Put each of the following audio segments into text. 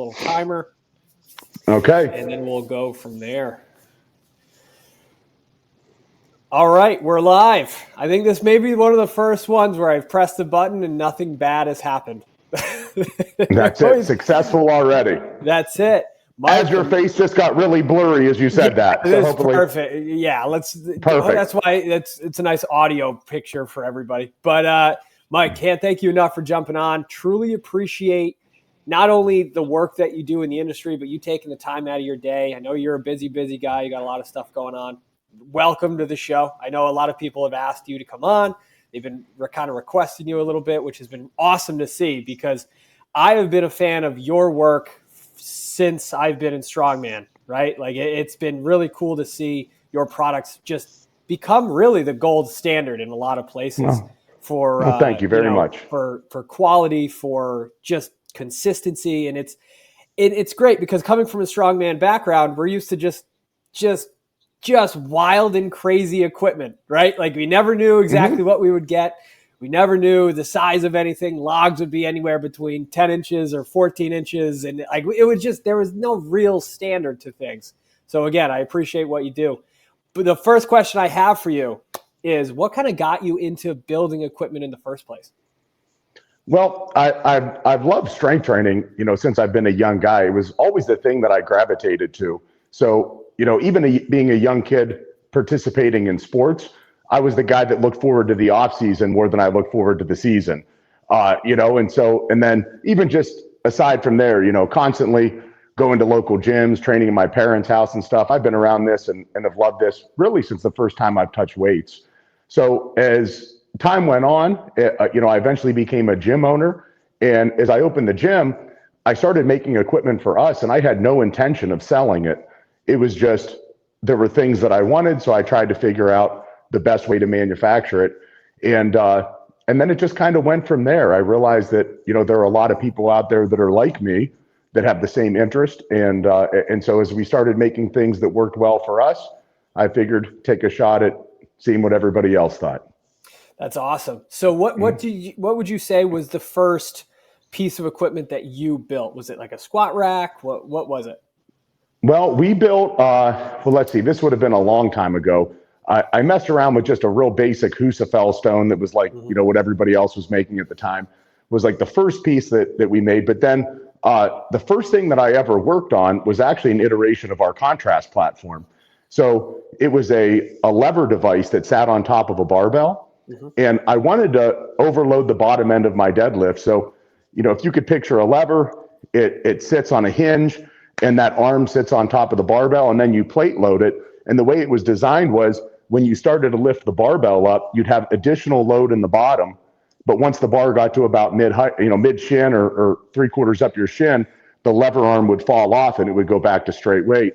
little timer. Okay. And then we'll go from there. All right, we're live. I think this may be one of the first ones where I've pressed the button and nothing bad has happened. That's it. Successful already. That's it. Mike, as your face just got really blurry as you said that. So hopefully, perfect. Yeah, perfect. That's why it's a nice audio picture for everybody. But Mike, can't thank you enough for jumping on. Truly appreciate not only the work that you do in the industry, but you taking the time out of your day. I know you're a busy guy. You got a lot of stuff going on. Welcome to the show. I know a lot of people have asked you to come on. They've been kind of requesting you a little bit, which has been awesome to see because I have been a fan of your work since I've been in Strongman, right? Like it's been really cool to see your products just become really the gold standard in a lot of places for thank you very much for quality, for just consistency. And it's great because coming from a Strongman background, we're used to just wild and crazy equipment, right? Like we never knew exactly what we would get. We never knew the size of anything. Logs would be anywhere between 10 inches or 14 inches. And like it was just, there was no real standard to things. So again, I appreciate what you do. But the first question I have for you is what kind of got you into building equipment in the first place? Well, I've loved strength training, since I've been a young guy. It was always the thing that I gravitated to. So, even being a young kid participating in sports, I was the guy that looked forward to the off season more than I looked forward to the season, and then even just aside from there, constantly going to local gyms, training in my parents' house and stuff. I've been around this and have loved this really since the first time I've touched weights. So as time went on, I eventually became a gym owner. And as I opened the gym, I started making equipment for us and I had no intention of selling it. It was just, there were things that I wanted. So I tried to figure out the best way to manufacture it. And then it just kind of went from there. I realized that, there are a lot of people out there that are like me that have the same interest. And so as we started making things that worked well for us, I figured take a shot at seeing what everybody else thought. That's awesome. So what would you say was the first piece of equipment that you built? Was it like a squat rack? What was it? Well, we built, let's see, this would have been a long time ago. I messed around with just a real basic Husafell stone that was like, what everybody else was making at the time. Was like the first piece that we made. But then the first thing that I ever worked on was actually an iteration of our contrast platform. So it was a lever device that sat on top of a barbell. And I wanted to overload the bottom end of my deadlift. So, if you could picture a lever, it sits on a hinge and that arm sits on top of the barbell and then you plate load it. And the way it was designed was when you started to lift the barbell up, you'd have additional load in the bottom. But once the bar got to about mid shin or 3/4 up your shin, the lever arm would fall off and it would go back to straight weight.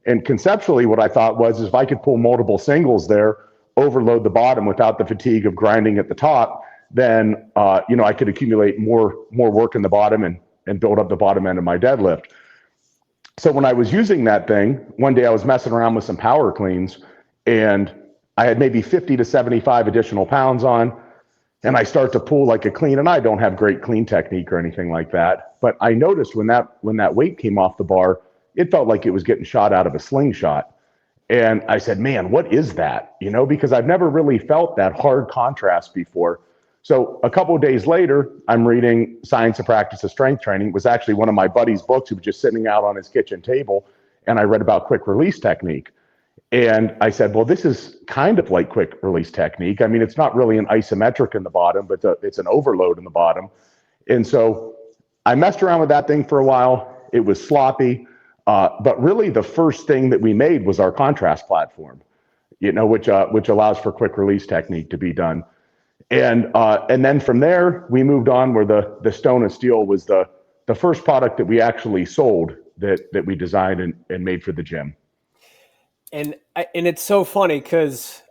And conceptually, what I thought was if I could pull multiple singles there, overload the bottom without the fatigue of grinding at the top, then I could accumulate more work in the bottom and build up the bottom end of my deadlift. So when I was using that thing, one day I was messing around with some power cleans and I had maybe 50 to 75 additional pounds on, and I start to pull like a clean, and I don't have great clean technique or anything like that. But I noticed when that weight came off the bar, it felt like it was getting shot out of a slingshot. And I said, man, what is that? Because I've never really felt that hard contrast before. So a couple of days later, I'm reading Science and Practice of Strength Training. It was actually one of my buddy's books. He was just sitting out on his kitchen table, and I read about quick release technique. And I said, well, this is kind of like quick release technique. I mean, it's not really an isometric in the bottom, but it's an overload in the bottom. And so I messed around with that thing for a while. It was sloppy. But really the first thing that we made was our contrast platform, which allows for quick release technique to be done. And then from there, we moved on where the stone and steel was the first product that we actually sold that we designed and made for the gym. And it's so funny because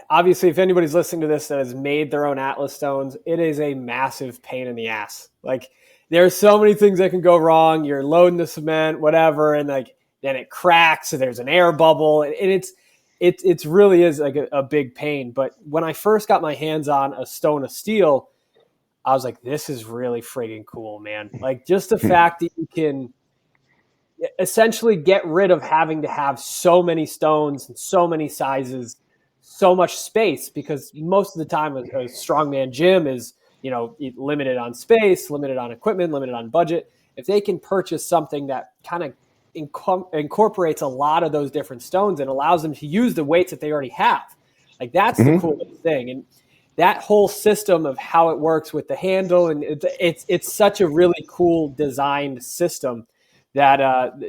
obviously if anybody's listening to this that has made their own Atlas stones, it is a massive pain in the ass. Like there's so many things that can go wrong. You're loading the cement, whatever, and like then it cracks. So there's an air bubble, and it's really is like a big pain. But when I first got my hands on a stone of steel, I was like, this is really friggin' cool, man. Like just the fact that you can essentially get rid of having to have so many stones and so many sizes, so much space, because most of the time a strongman gym is, limited on space, limited on equipment, limited on budget. If they can purchase something that kind of incorporates a lot of those different stones and allows them to use the weights that they already have, like that's the coolest thing. And that whole system of how it works with the handle, and it's such a really cool designed system that,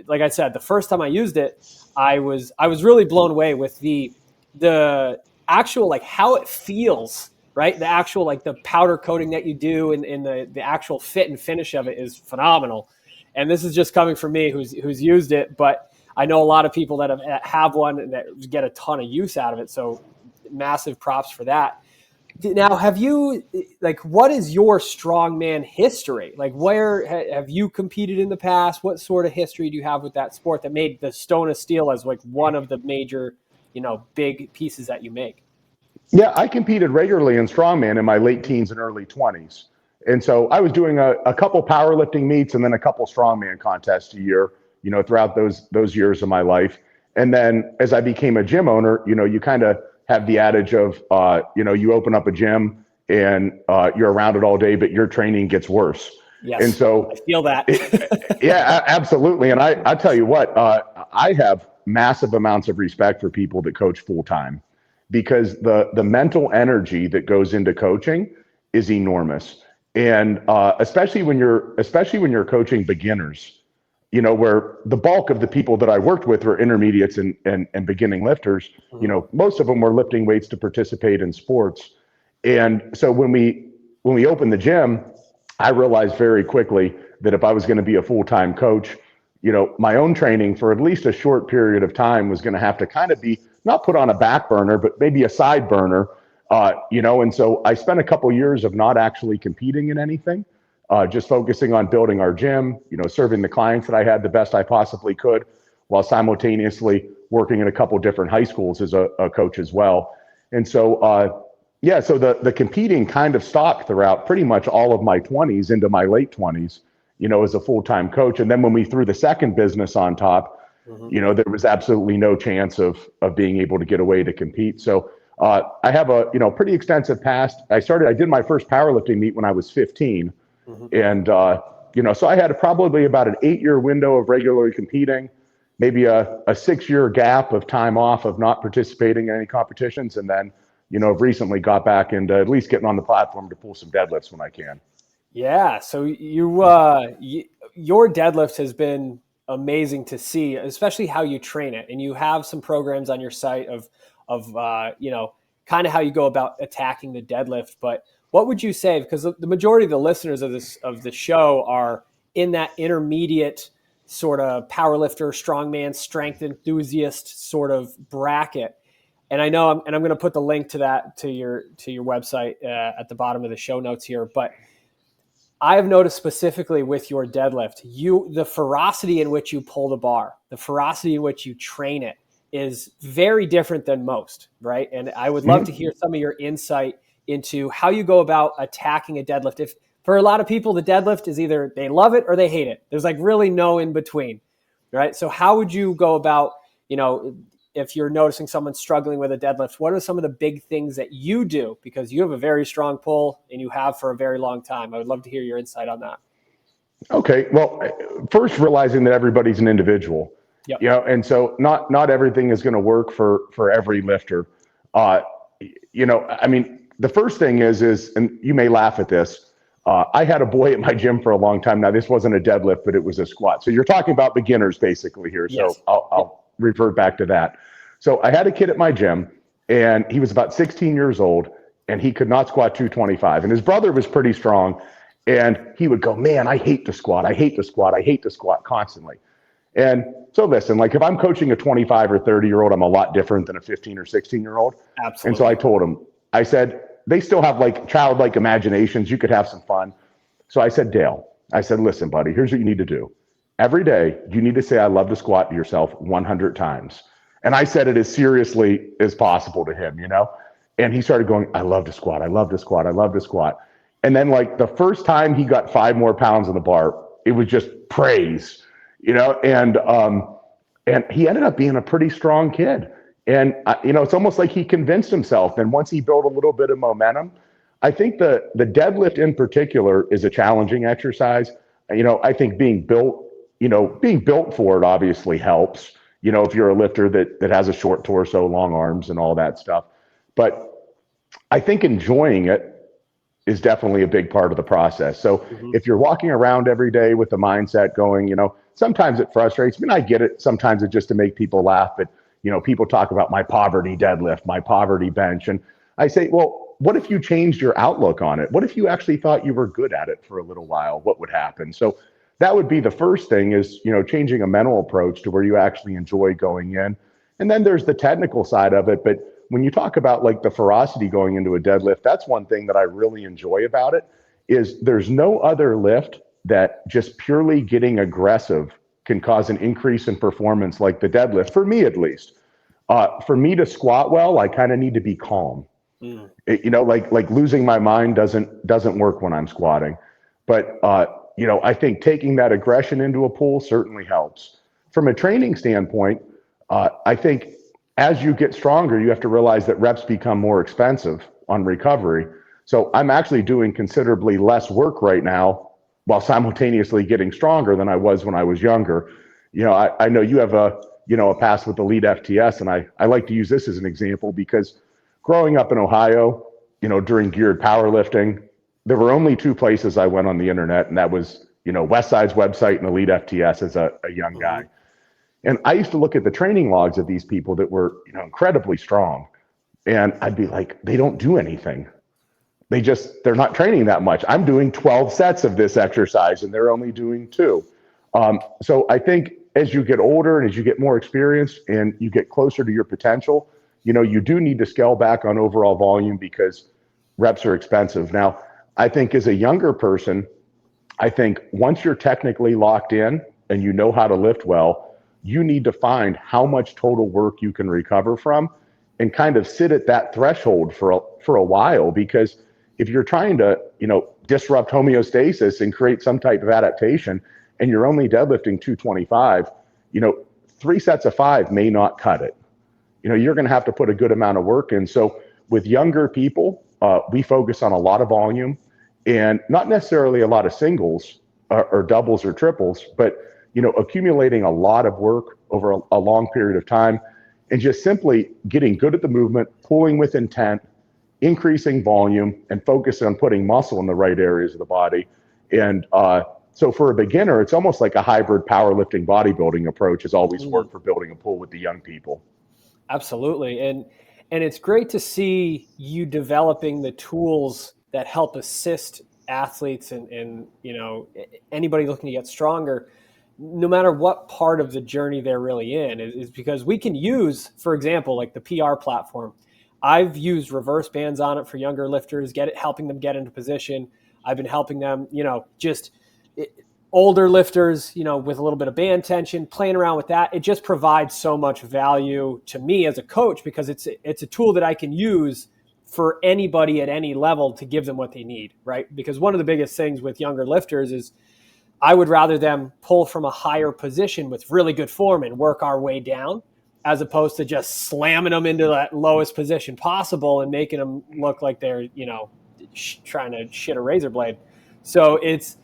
like I said, the first time I used it, I was really blown away with the actual, like, how it feels, right? The actual, like, the powder coating that you do and the actual fit and finish of it is phenomenal. And this is just coming from me who's used it, but I know a lot of people that have one and that get a ton of use out of it. So massive props for that. Now, have you, like, what is your strongman history? Like, where have you competed in the past? What sort of history do you have with that sport that made the Stone of Steel as, like, one of the major, big pieces that you make? Yeah, I competed regularly in strongman in my late teens and early 20s. And so I was doing a couple powerlifting meets and then a couple strongman contests a year, throughout those years of my life. And then as I became a gym owner, you kind of have the adage of, you open up a gym and you're around it all day, but your training gets worse. Yes, and so I feel that. Yeah, absolutely. And I tell you what, I have massive amounts of respect for people that coach full time, because the mental energy that goes into coaching is enormous. And especially when you're coaching beginners, where the bulk of the people that I worked with were intermediates and beginning lifters. Most of them were lifting weights to participate in sports. And so when we opened the gym, I realized very quickly that if I was going to be a full-time coach, my own training for at least a short period of time was going to have to kind of be not put on a back burner, but maybe a side burner, and so I spent a couple years of not actually competing in anything, just focusing on building our gym, serving the clients that I had the best I possibly could, while simultaneously working in a couple different high schools as a coach as well. And so, so the competing kind of stopped throughout pretty much all of my 20s into my late 20s, as a full-time coach. And then when we threw the second business on top, there was absolutely no chance of being able to get away to compete. So I have a pretty extensive past. I did my first powerlifting meet when I was 15, and so I had probably about an 8-year window of regularly competing, maybe a 6-year gap of time off of not participating in any competitions, and then recently got back into at least getting on the platform to pull some deadlifts when I can. Yeah, so your deadlift has been amazing to see, especially how you train it, and you have some programs on your site of kind of how you go about attacking the deadlift. But what would you say, because the majority of the listeners of the show are in that intermediate sort of powerlifter, strongman, strength enthusiast sort of bracket, and I know I'm going to put the link to that to your website at the bottom of the show notes here, but I have noticed specifically with your deadlift, the ferocity in which you pull the bar, the ferocity in which you train it is very different than most, right? And I would love to hear some of your insight into how you go about attacking a deadlift. If for a lot of people, the deadlift is either they love it or they hate it. There's like really no in between, right? So how would you go about, if you're noticing someone struggling with a deadlift, what are some of the big things that you do? Because you have a very strong pull and you have for a very long time. I would love to hear your insight on that. Okay. Well, first realizing that everybody's an individual, and so not everything is going to work for every lifter. I mean, the first thing is, and you may laugh at this. I had a boy at my gym for a long time. Now, this wasn't a deadlift, but it was a squat. So you're talking about beginners basically here. Yes. So I'll revert back to that. So I had a kid at my gym, and he was about 16 years old, and he could not squat 225. And his brother was pretty strong, and he would go, "Man, I hate to squat. I hate to squat. I hate to squat," constantly. And so listen, like if I'm coaching a 25 or 30-year-old, I'm a lot different than a 15 or 16-year-old. Absolutely. And so I told him, I said, they still have like childlike imaginations. You could have some fun. So I said, Dale, listen, buddy, here's what you need to do. Every day, you need to say, "I love to squat" to yourself 100 times. And I said it as seriously as possible to him, and he started going, "I love to squat. I love to squat. I love to squat." And then like the first time he got 5 more pounds on the bar, it was just praise. And he ended up being a pretty strong kid. And it's almost like he convinced himself. And once he built a little bit of momentum, I think the deadlift in particular is a challenging exercise. I think being built for it obviously helps. If you're a lifter that has a short torso, long arms, and all that stuff. But I think enjoying it is definitely a big part of the process. So if you're walking around every day with the mindset going, sometimes it frustrates me. And I get it. Sometimes it's just to make people laugh. But, people talk about my poverty deadlift, my poverty bench. And I say, well, what if you changed your outlook on it? What if you actually thought you were good at it for a little while? What would happen? So that would be the first thing is, changing a mental approach to where you actually enjoy going in. And then there's the technical side of it. But when you talk about like the ferocity going into a deadlift, that's one thing that I really enjoy about it is there's no other lift that just purely getting aggressive can cause an increase in performance like the deadlift, for me at least. For me to squat well, I kind of need to be calm. Like losing my mind doesn't work when I'm squatting. But I think taking that aggression into a pool certainly helps. From a training standpoint, I think as you get stronger, you have to realize that reps become more expensive on recovery. So I'm actually doing considerably less work right now while simultaneously getting stronger than I was when I was younger. I know you have a past with the lead FTS, and I like to use this as an example because growing up in Ohio, during geared powerlifting, there were only two places I went on the internet, and that was, Westside's website and Elite FTS as a young guy. And I used to look at the training logs of these people that were, incredibly strong. And I'd be like, they don't do anything. They're not training that much. I'm doing 12 sets of this exercise and they're only doing 2. So I think as you get older and as you get more experience and you get closer to your potential, you do need to scale back on overall volume because reps are expensive. Now, I think as a younger person, I think once you're technically locked in and you know how to lift well, you need to find how much total work you can recover from and kind of sit at that threshold for a while. Because if you're trying to, disrupt homeostasis and create some type of adaptation and you're only deadlifting 225, 3 sets of 5 may not cut it. You're going to have to put a good amount of work in. So with younger people, we focus on a lot of volume and not necessarily a lot of singles or doubles or triples, but accumulating a lot of work over a long period of time and just simply getting good at the movement, pulling with intent, increasing volume, and focusing on putting muscle in the right areas of the body. And so for a beginner, it's almost like a hybrid powerlifting bodybuilding approach has always worked for building a pool with the young people. Absolutely. And it's great to see you developing the tools that help assist athletes and anybody looking to get stronger, no matter what part of the journey they're really in, is because we can use, for example, like the PR platform. I've used reverse bands on it for younger lifters, helping them get into position. I've been helping them, older lifters, with a little bit of band tension, playing around with that. It just provides so much value to me as a coach because it's a tool that I can use for anybody at any level to give them what they need, right? Because one of the biggest things with younger lifters is I would rather them pull from a higher position with really good form and work our way down, as opposed to just slamming them into that lowest position possible and making them look like they're, trying to shit a razor blade. So it's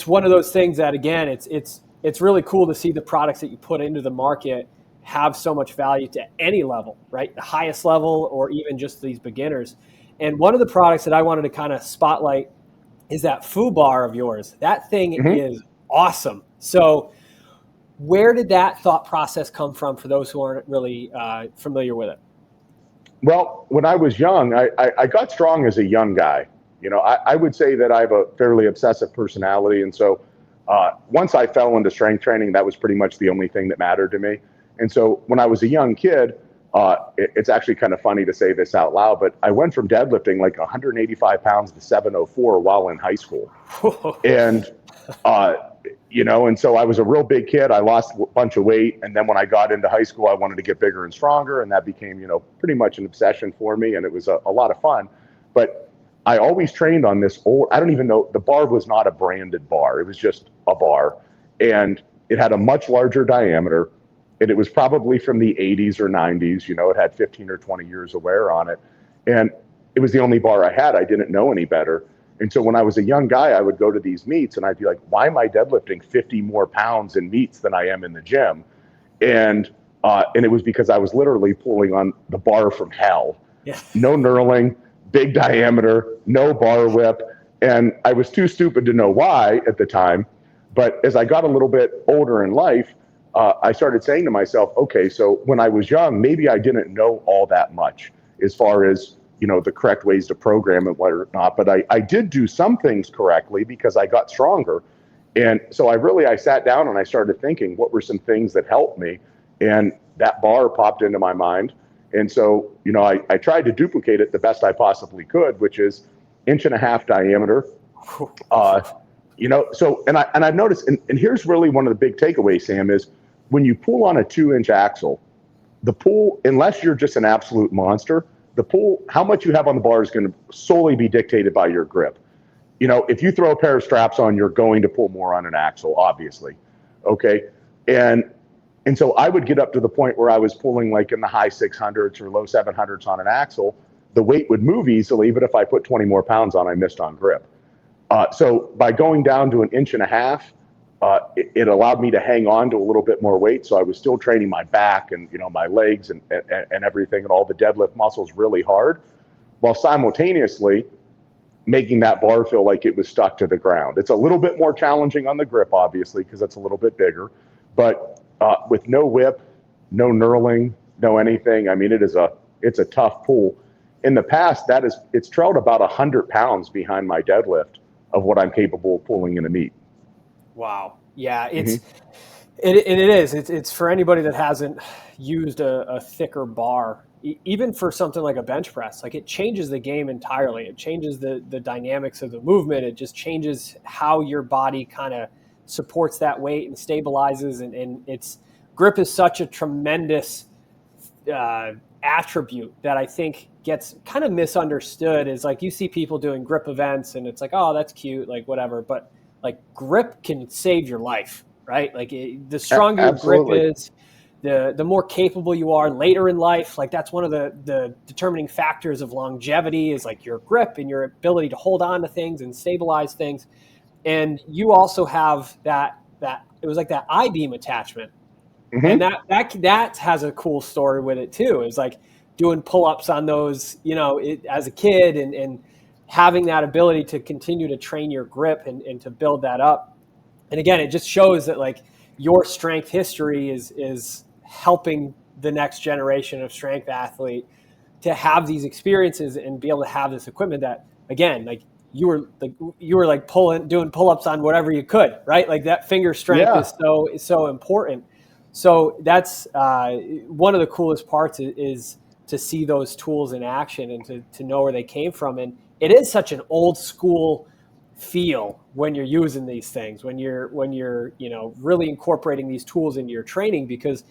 one of those things that, again, it's really cool to see the products that you put into the market have so much value to any level, right? The highest level or even just these beginners. And one of the products that I wanted to kind of spotlight is that foo bar of yours. That thing is awesome. So where did that thought process come from for those who aren't really familiar with it? Well, when I was young, I got strong as a young guy. I would say that I have a fairly obsessive personality. And so once I fell into strength training, that was pretty much the only thing that mattered to me. And so when I was a young kid, it's actually kind of funny to say this out loud, but I went from deadlifting like 185 pounds to 704 while in high school. And, and so I was a real big kid. I lost a bunch of weight. And then when I got into high school, I wanted to get bigger and stronger. And that became, pretty much an obsession for me. And it was a lot of fun. But I always trained on this I don't even know, the bar was not a branded bar. It was just a bar. And It had a much larger diameter, and it was probably from the 80s or 90s. It had 15 or 20 years of wear on it. And it was the only bar I had. I didn't know any better. And so when I was a young guy, I would go to these meets and I'd be like, why am I deadlifting 50 more pounds in meets than I am in the gym? And it was because I was literally pulling on the bar from hell. Yeah. No knurling, big diameter, no bar whip. And I was too stupid to know why at the time. But as I got a little bit older in life, I started saying to myself, okay, so when I was young, maybe I didn't know all that much as far as, the correct ways to program and whatnot. But I did do some things correctly because I got stronger. And so I sat down and I started thinking, what were some things that helped me? And that bar popped into my mind. And so, I tried to duplicate it the best I possibly could, which is 1.5 inch diameter. And I've noticed, and here's really one of the big takeaways, Sam, is when you pull on a 2-inch axle, the pull, unless you're just an absolute monster, the pull, how much you have on the bar is going to solely be dictated by your grip. If you throw a pair of straps on, you're going to pull more on an axle, obviously. Okay. And so I would get up to the point where I was pulling like in the high 600s or low 700s on an axle. The weight would move easily, but if I put 20 more pounds on, I missed on grip. So by going down to 1.5 inches, it allowed me to hang on to a little bit more weight. So I was still training my back and, my legs and everything and all the deadlift muscles really hard, while simultaneously making that bar feel like it was stuck to the ground. It's a little bit more challenging on the grip, obviously, because it's a little bit bigger, but with no whip, no knurling, no anything. I mean, it's a tough pull. In the past, it's trailed about 100 pounds behind my deadlift of what I'm capable of pulling in a meet. Wow. Yeah, it is. It's for anybody that hasn't used a thicker bar, even for something like a bench press, like it changes the game entirely. It changes the dynamics of the movement. It just changes how your body kind of supports that weight and stabilizes. And its grip is such a tremendous attribute that I think gets kind of misunderstood. Is like you see people doing grip events and it's like, oh, that's cute, like whatever. But like grip can save your life, right? Like the stronger your grip is, the more capable you are later in life. Like that's one of the determining factors of longevity is like your grip and your ability to hold on to things and stabilize things. And you also have that it was like that I-beam attachment. And that has a cool story with it too. It's like doing pull-ups on those, as a kid and having that ability to continue to train your grip and to build that up. And again, it just shows that like your strength history is helping the next generation of strength athlete to have these experiences and be able to have this equipment that, again, like you were doing pull-ups on whatever you could, right? Like that finger strength is so important. So that's one of the coolest parts is to see those tools in action and to know where they came from. And it is such an old school feel when you're using these things, when you're really incorporating these tools into your training, because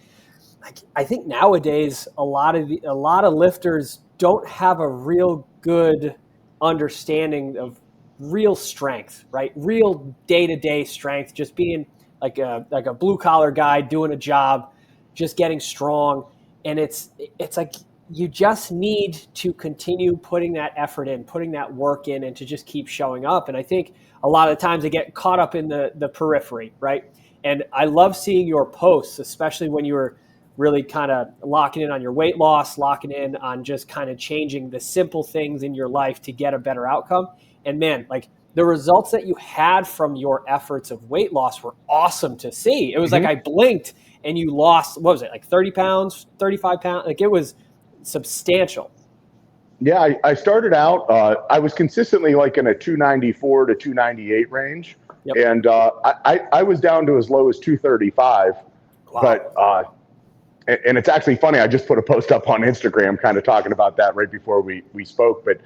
like I think nowadays a lot of lifters don't have a real good understanding of real strength, right? Real day-to-day strength, just being like a blue collar guy doing a job, just getting strong. And it's like you just need to continue putting that effort in, putting that work in, and to just keep showing up. And I think a lot of the times they get caught up in the periphery, right? And I love seeing your posts, especially when you were really kind of locking in on your weight loss, locking in on just kind of changing the simple things in your life to get a better outcome. And man, like the results that you had from your efforts of weight loss were awesome to see. It was like I blinked and you lost, what was it, like 30 pounds, 35 pounds? Like it was substantial. Yeah, I started out, I was consistently like in a 294 to 298 range. Yep. And I was down to as low as 235. Wow. But and it's actually funny, I just put a post up on Instagram kind of talking about that right before we spoke. But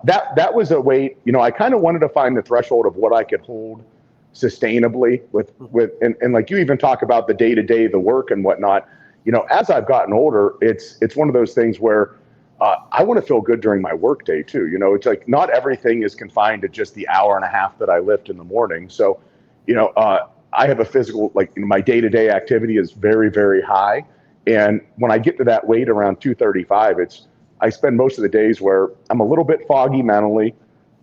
that was a weight, I kind of wanted to find the threshold of what I could hold sustainably with and like you even talk about the day-to-day, the work and whatnot. As I've gotten older, it's one of those things where I want to feel good during my work day too. It's like not everything is confined to just the hour and a half that I lift in the morning. So, I have a physical, like, my day-to-day activity is very, very high. And when I get to that weight around 235, I spend most of the days where I'm a little bit foggy mentally.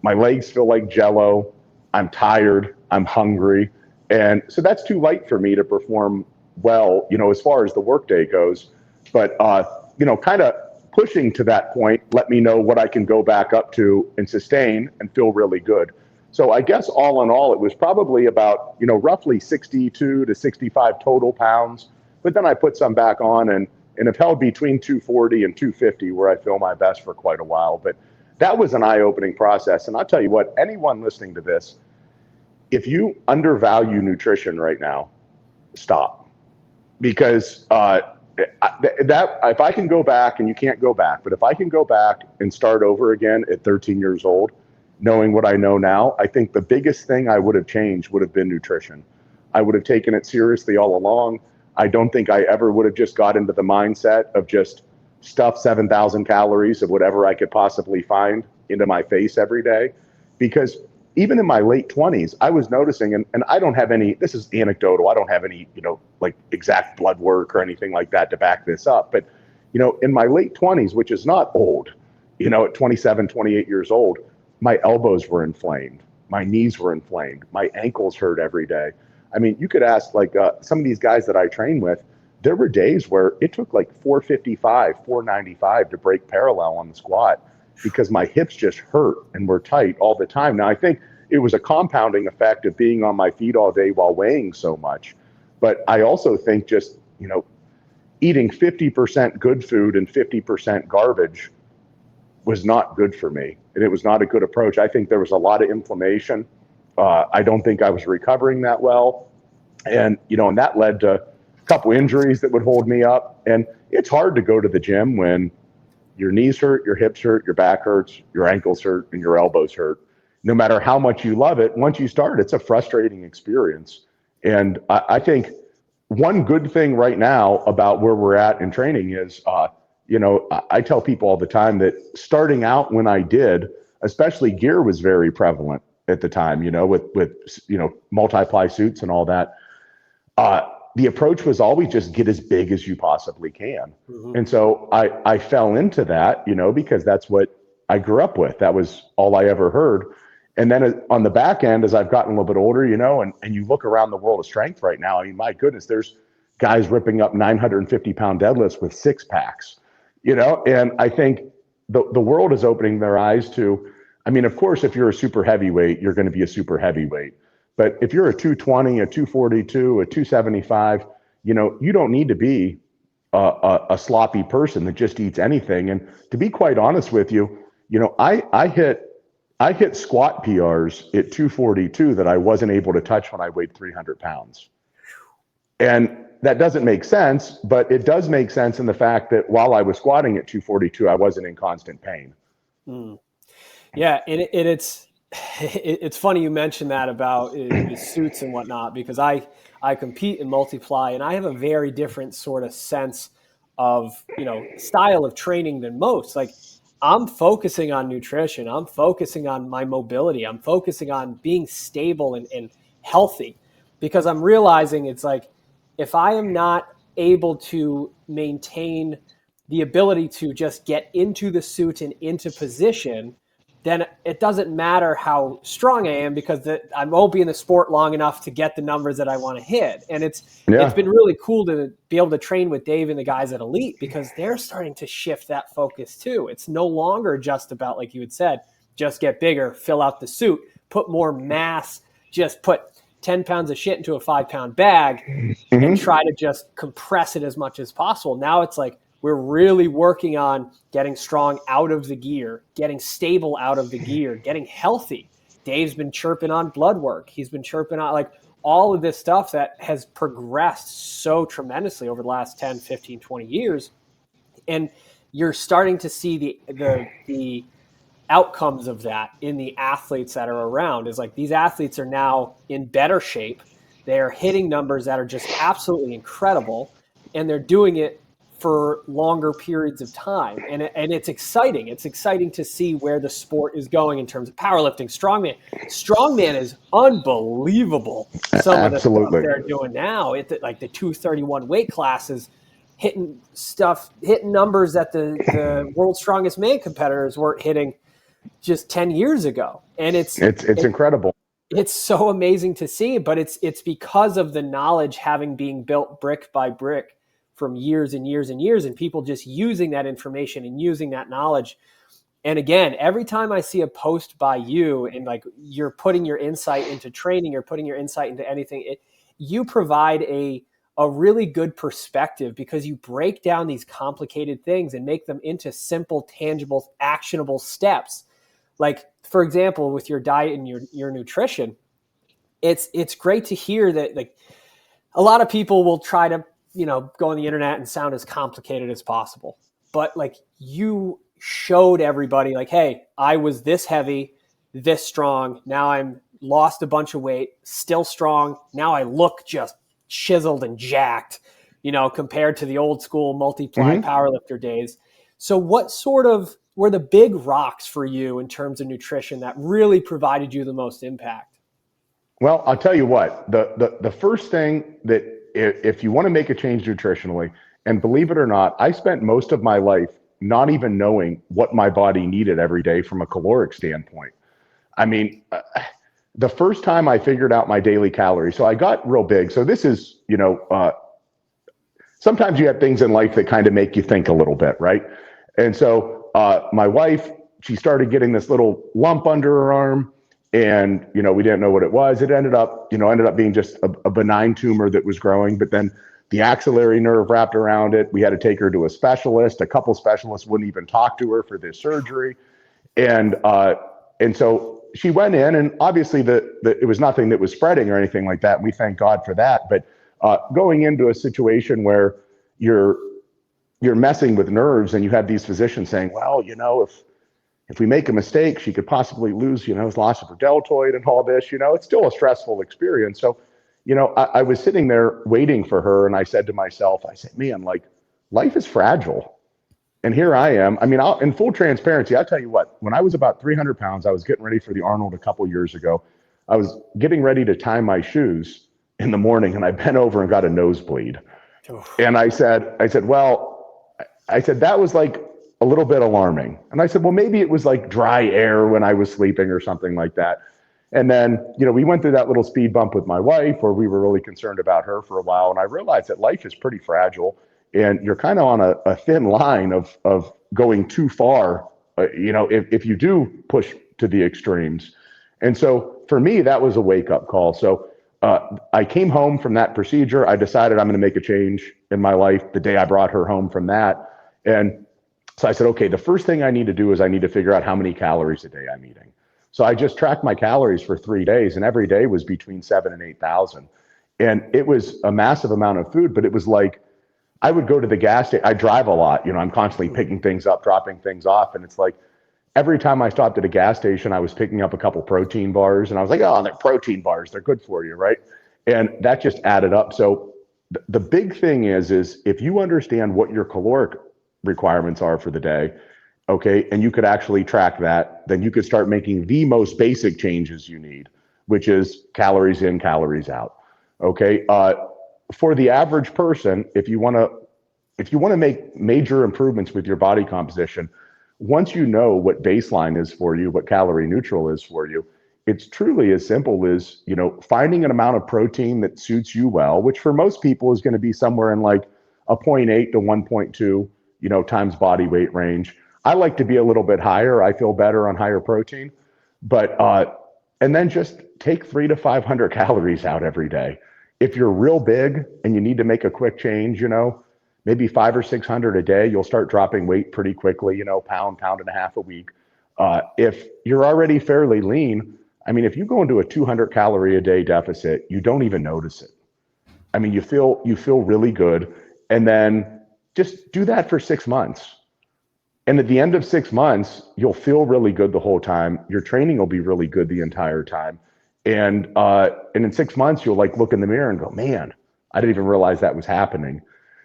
My legs feel like jello. I'm tired. I'm hungry. And so that's too light for me to perform well, as far as the workday goes. But, kind of pushing to that point, let me know what I can go back up to and sustain and feel really good. So I guess all in all, it was probably about, roughly 62 to 65 total pounds. But then I put some back on and have held between 240 and 250 where I feel my best for quite a while. But that was an eye-opening process. And I'll tell you what, anyone listening to this, if you undervalue nutrition right now, stop. Because if I can go back, and you can't go back, but if I can go back and start over again at 13 years old, knowing what I know now, I think the biggest thing I would have changed would have been nutrition. I would have taken it seriously all along. I don't think I ever would have just got into the mindset of just stuff 7,000 calories of whatever I could possibly find into my face every day. Because even in my late 20s, I was noticing, and I don't have any, this is anecdotal, I don't have any, like exact blood work or anything like that to back this up. But, in my late 20s, which is not old, at 27, 28 years old, my elbows were inflamed. My knees were inflamed. My ankles hurt every day. I mean, you could ask some of these guys that I train with, there were days where it took like 455, 495 to break parallel on the squat because my hips just hurt and were tight all the time. Now, I think it was a compounding effect of being on my feet all day while weighing so much. But I also think just, eating 50% good food and 50% garbage was not good for me. And it was not a good approach. I think there was a lot of inflammation. I don't think I was recovering that well. And, and that led to a couple injuries that would hold me up. And it's hard to go to the gym when your knees hurt, your hips hurt, your back hurts, your ankles hurt, and your elbows hurt. No matter how much you love it, once you start, it's a frustrating experience. And I think one good thing right now about where we're at in training is, I tell people all the time that starting out when I did, especially gear was very prevalent at the time, with multi-ply suits and all that. The approach was always just get as big as you possibly can. Mm-hmm. And so I fell into that, because that's what I grew up with. That was all I ever heard. And then on the back end, as I've gotten a little bit older, and you look around the world of strength right now, I mean, my goodness, there's guys ripping up 950 pound deadlifts with 6-packs, and I think the world is opening their eyes to, I mean, of course, if you're a super heavyweight, you're going to be a super heavyweight. But if you're a 220, a 242, a 275, you don't need to be a sloppy person that just eats anything. And to be quite honest with you, I hit squat PRs at 242 that I wasn't able to touch when I weighed 300 pounds. And that doesn't make sense, but it does make sense in the fact that while I was squatting at 242, I wasn't in constant pain. Mm. Yeah, and it's funny you mentioned that about the suits and whatnot, because I compete in multiply, and I have a very different sort of sense of, style of training than most. Like, I'm focusing on nutrition. I'm focusing on my mobility. I'm focusing on being stable and healthy, because I'm realizing it's like, if I am not able to maintain the ability to just get into the suit and into position, then it doesn't matter how strong I am, because I won't be in the sport long enough to get the numbers that I want to hit. And it's been really cool to be able to train with Dave and the guys at Elite, because they're starting to shift that focus too. It's no longer just about, like you had said, just get bigger, fill out the suit, put more mass, just put 10 pounds of shit into a 5-pound bag and try to just compress it as much as possible. Now it's like, we're really working on getting strong out of the gear, getting stable out of the gear, getting healthy. Dave's been chirping on blood work. He's been chirping on like all of this stuff that has progressed so tremendously over the last 10, 15, 20 years. And you're starting to see the outcomes of that in the athletes that are around. Is like, these athletes are now in better shape. They're hitting numbers that are just absolutely incredible, and they're doing it for longer periods of time. And it's exciting. It's exciting to see where the sport is going in terms of powerlifting, strongman. Strongman is unbelievable. Some of the stuff Absolutely. they're doing now, like the 231 weight classes, hitting numbers that the world's strongest man competitors weren't hitting just 10 years ago. And it's incredible. It's so amazing to see, but it's because of the knowledge being built brick by brick from years and years and years, and people just using that information and using that knowledge. And again, every time I see a post by you and like you're putting your insight into training, you're putting your insight into anything, you provide a really good perspective because you break down these complicated things and make them into simple, tangible, actionable steps. Like, for example, with your diet and your nutrition, it's great to hear that, like, a lot of people will try to, go on the internet and sound as complicated as possible. But like, you showed everybody like, hey, I was this heavy, this strong. Now I'm lost a bunch of weight, still strong. Now I look just chiseled and jacked, compared to the old school multiply powerlifter days. So what sort of were the big rocks for you in terms of nutrition that really provided you the most impact? Well, I'll tell you what, the first thing that if you want to make a change nutritionally, and believe it or not, I spent most of my life not even knowing what my body needed every day from a caloric standpoint. I mean, the first time I figured out my daily calories, so I got real big. So this is, sometimes you have things in life that kind of make you think a little bit, right? And so my wife, she started getting this little lump under her arm, and we didn't know what it was. It ended up being just a benign tumor that was growing, but then the axillary nerve wrapped around it. We had to take her to a specialist. A couple specialists wouldn't even talk to her for this surgery, and so she went in, and obviously it was nothing that was spreading or anything like that. And we thank God for that. But going into a situation where you're messing with nerves, and you have these physicians saying, well, if we make a mistake, she could possibly lose, loss of her deltoid and all this, it's still a stressful experience. So, I was sitting there waiting for her, and I said to myself, man, like, life is fragile. And here I am. I mean, in full transparency, I'll tell you what, when I was about 300 pounds, I was getting ready for the Arnold a couple years ago. I was getting ready to tie my shoes in the morning, and I bent over and got a nosebleed. And I said, that was like a little bit alarming. And I said, well, maybe it was like dry air when I was sleeping or something like that. And then, we went through that little speed bump with my wife where we were really concerned about her for a while. And I realized that life is pretty fragile, and you're kind of on a thin line of going too far, if you do push to the extremes. And so for me, that was a wake up call. So I came home from that procedure. I decided I'm going to make a change in my life the day I brought her home from that. And so I said, okay, the first thing I need to do is I need to figure out how many calories a day I'm eating. So I just tracked my calories for 3 days, and every day was between 7,000 and 8,000. And it was a massive amount of food, but it was like, I would go to the gas station. I drive a lot, I'm constantly picking things up, dropping things off. And it's like, every time I stopped at a gas station, I was picking up a couple protein bars, and I was like, oh, they're protein bars, they're good for you, right? And that just added up. So the big thing is if you understand what your caloric requirements are for the day, okay, and you could actually track that, then you could start making the most basic changes you need, which is calories in, calories out. Okay. For the average person, if you want to make major improvements with your body composition, once you know what baseline is for you, what calorie neutral is for you, it's truly as simple as, finding an amount of protein that suits you well, which for most people is going to be somewhere in like a 0.8 to 1.2, times body weight range. I like to be a little bit higher. I feel better on higher protein, but, and then just take 300 to 500 calories out every day. If you're real big and you need to make a quick change, maybe 500 or 600 a day, you'll start dropping weight pretty quickly, pound and a half a week. If you're already fairly lean, I mean, if you go into a 200 calorie a day deficit, you don't even notice it. I mean, you feel really good. And then just do that for 6 months. And at the end of 6 months, you'll feel really good the whole time. Your training will be really good the entire time. And in 6 months, you'll like look in the mirror and go, man, I didn't even realize that was happening.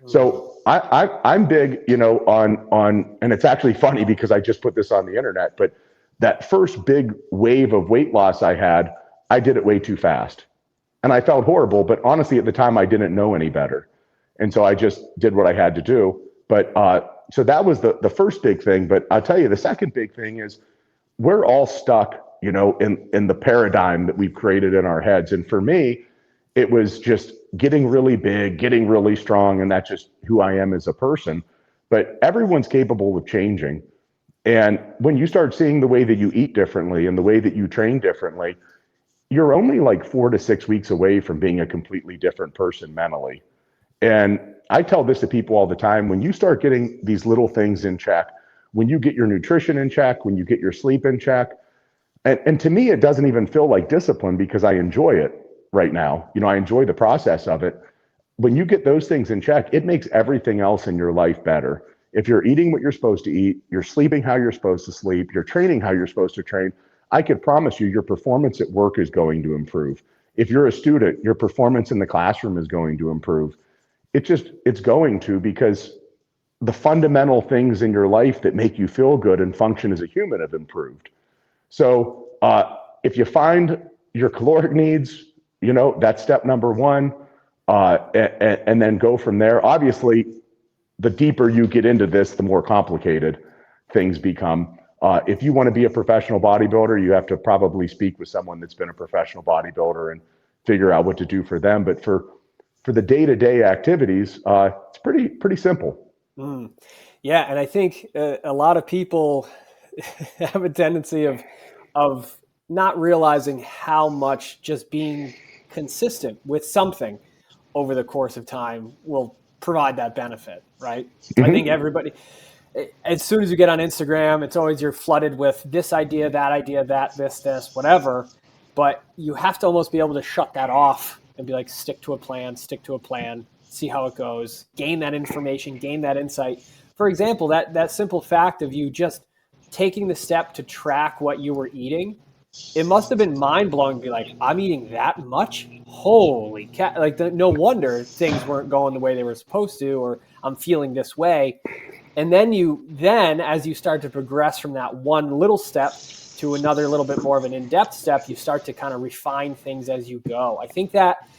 So I'm big, on, and it's actually funny because I just put this on the internet, but that first big wave of weight loss I had, I did it way too fast. And I felt horrible, but honestly, at the time, I didn't know any better. And so I just did what I had to do. But so that was the first big thing. But I'll tell you, the second big thing is we're all stuck, in the paradigm that we've created in our heads. And for me, it was just getting really big, getting really strong, and that's just who I am as a person. But everyone's capable of changing. And when you start seeing the way that you eat differently and the way that you train differently, you're only like 4 to 6 weeks away from being a completely different person mentally. And I tell this to people all the time. When you start getting these little things in check, when you get your nutrition in check, when you get your sleep in check, and to me, it doesn't even feel like discipline because I enjoy it right now. I enjoy the process of it. When you get those things in check, it makes everything else in your life better. If you're eating what you're supposed to eat, you're sleeping how you're supposed to sleep, you're training how you're supposed to train, I could promise you your performance at work is going to improve. If you're a student, your performance in the classroom is going to improve. It's going to, because the fundamental things in your life that make you feel good and function as a human have improved. So if you find your caloric needs, that's step number one, and then go from there. Obviously, the deeper you get into this, the more complicated things become. If you want to be a professional bodybuilder, you have to probably speak with someone that's been a professional bodybuilder and figure out what to do for them. But for the day-to-day activities, it's pretty simple. Yeah, and I think a lot of people have a tendency of not realizing how much just being consistent with something over the course of time will provide that benefit, right? Mm-hmm. I think everybody, as soon as you get on Instagram, it's always you're flooded with this idea, that, this, whatever. But you have to almost be able to shut that off and be like, stick to a plan, see how it goes, gain that information, gain that insight. For example, that simple fact of you just taking the step to track what you were eating, it must have been mind-blowing to be like, I'm eating that much? Holy cat. Like, no wonder things weren't going the way they were supposed to, or I'm feeling this way. And then as you start to progress from that one little step to another little bit more of an in-depth step, you start to kind of refine things as you go. I think that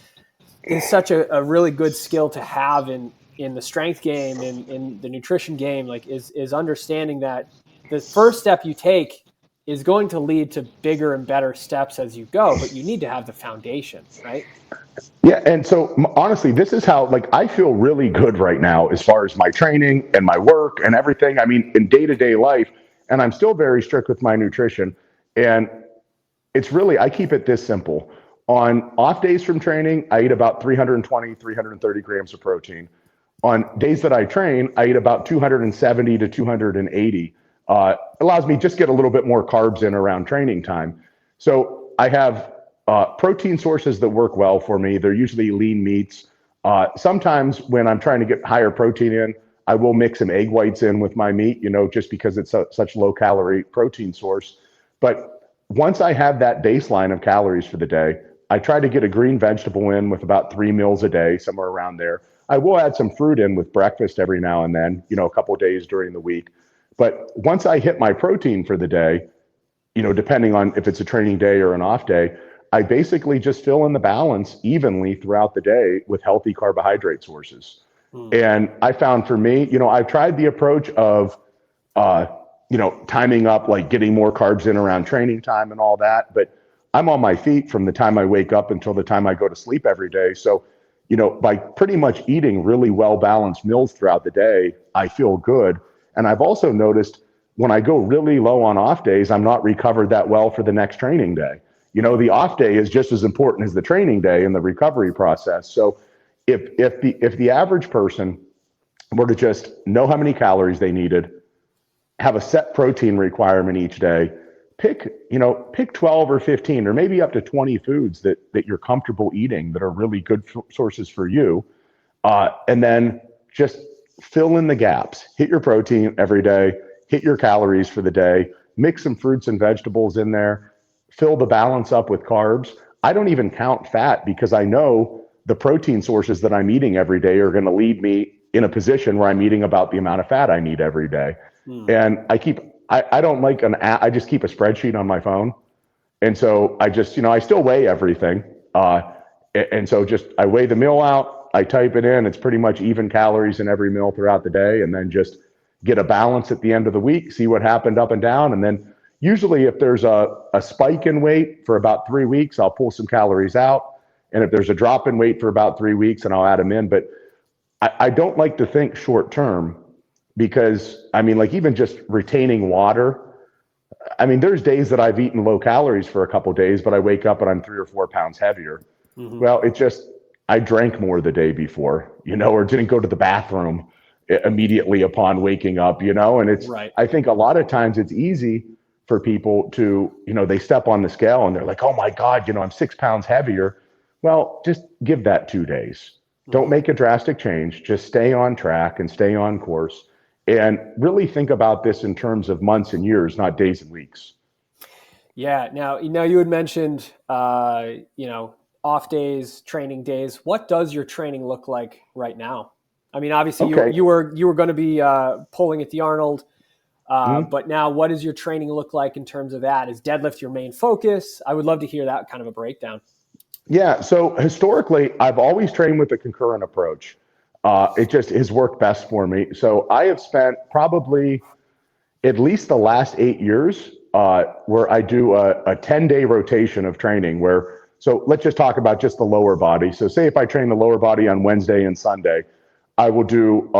is such a really good skill to have in the strength game, in the nutrition game, like is understanding that the first step you take is going to lead to bigger and better steps as you go, but you need to have the foundation, right? Yeah, and so honestly, this is how, like, I feel really good right now as far as my training and my work and everything. I mean, in day-to-day life, and I'm still very strict with my nutrition. And it's really, I keep it this simple. On off days from training, I eat about 320, 330 grams of protein. On days that I train, I eat about 270 to 280. Allows me just get a little bit more carbs in around training time. So I have protein sources that work well for me. They're usually lean meats. Sometimes when I'm trying to get higher protein in, I will mix some egg whites in with my meat, just because it's such low calorie protein source. But once I have that baseline of calories for the day, I try to get a green vegetable in with about 3 meals a day, somewhere around there. I will add some fruit in with breakfast every now and then, a couple of days during the week. But once I hit my protein for the day, depending on if it's a training day or an off day, I basically just fill in the balance evenly throughout the day with healthy carbohydrate sources. And I found for me, I've tried the approach of, timing up, like getting more carbs in around training time and all that. But I'm on my feet from the time I wake up until the time I go to sleep every day. So, by pretty much eating really well-balanced meals throughout the day, I feel good. And I've also noticed when I go really low on off days, I'm not recovered that well for the next training day. The off day is just as important as the training day in the recovery process. So if the average person were to just know how many calories they needed, have a set protein requirement each day, pick 12 or 15 or maybe up to 20 foods that you're comfortable eating that are really good sources for you, and then just fill in the gaps. Hit your protein every day, hit your calories for the day, mix some fruits and vegetables in there, fill the balance up with carbs. I don't even count fat because I know the protein sources that I'm eating every day are going to lead me in a position where I'm eating about the amount of fat I need every day. And I don't like an app. I just keep a spreadsheet on my phone. And so I just, I still weigh everything. And so just, I weigh the meal out, I type it in, it's pretty much even calories in every meal throughout the day, and then just get a balance at the end of the week, see what happened up and down. And then usually if there's a spike in weight for about 3 weeks, I'll pull some calories out. And if there's a drop in weight for about 3 weeks, and I'll add them in. But I don't like to think short term, because like even just retaining water, there's days that I've eaten low calories for a couple of days, but I wake up and I'm 3 or 4 pounds heavier. Well, it's just, I drank more the day before, or didn't go to the bathroom immediately upon waking up, and it's, right. I think a lot of times it's easy for people to, they step on the scale and they're like, oh my God, I'm 6 pounds heavier. Well, just give that 2 days. Don't make a drastic change. Just stay on track and stay on course, and really think about this in terms of months and years, not days and weeks. Yeah. Now, you had mentioned, off days, training days. What does your training look like right now? Obviously Okay. you were going to be pulling at the Arnold, but now what does your training look like in terms of that? Is deadlift your main focus? I would love to hear that kind of a breakdown. Yeah. So historically, I've always trained with a concurrent approach. It just has worked best for me. So I have spent probably at least the last 8 years where I do a 10-day rotation of training so let's just talk about just the lower body. So say if I train the lower body on Wednesday and Sunday, I will do,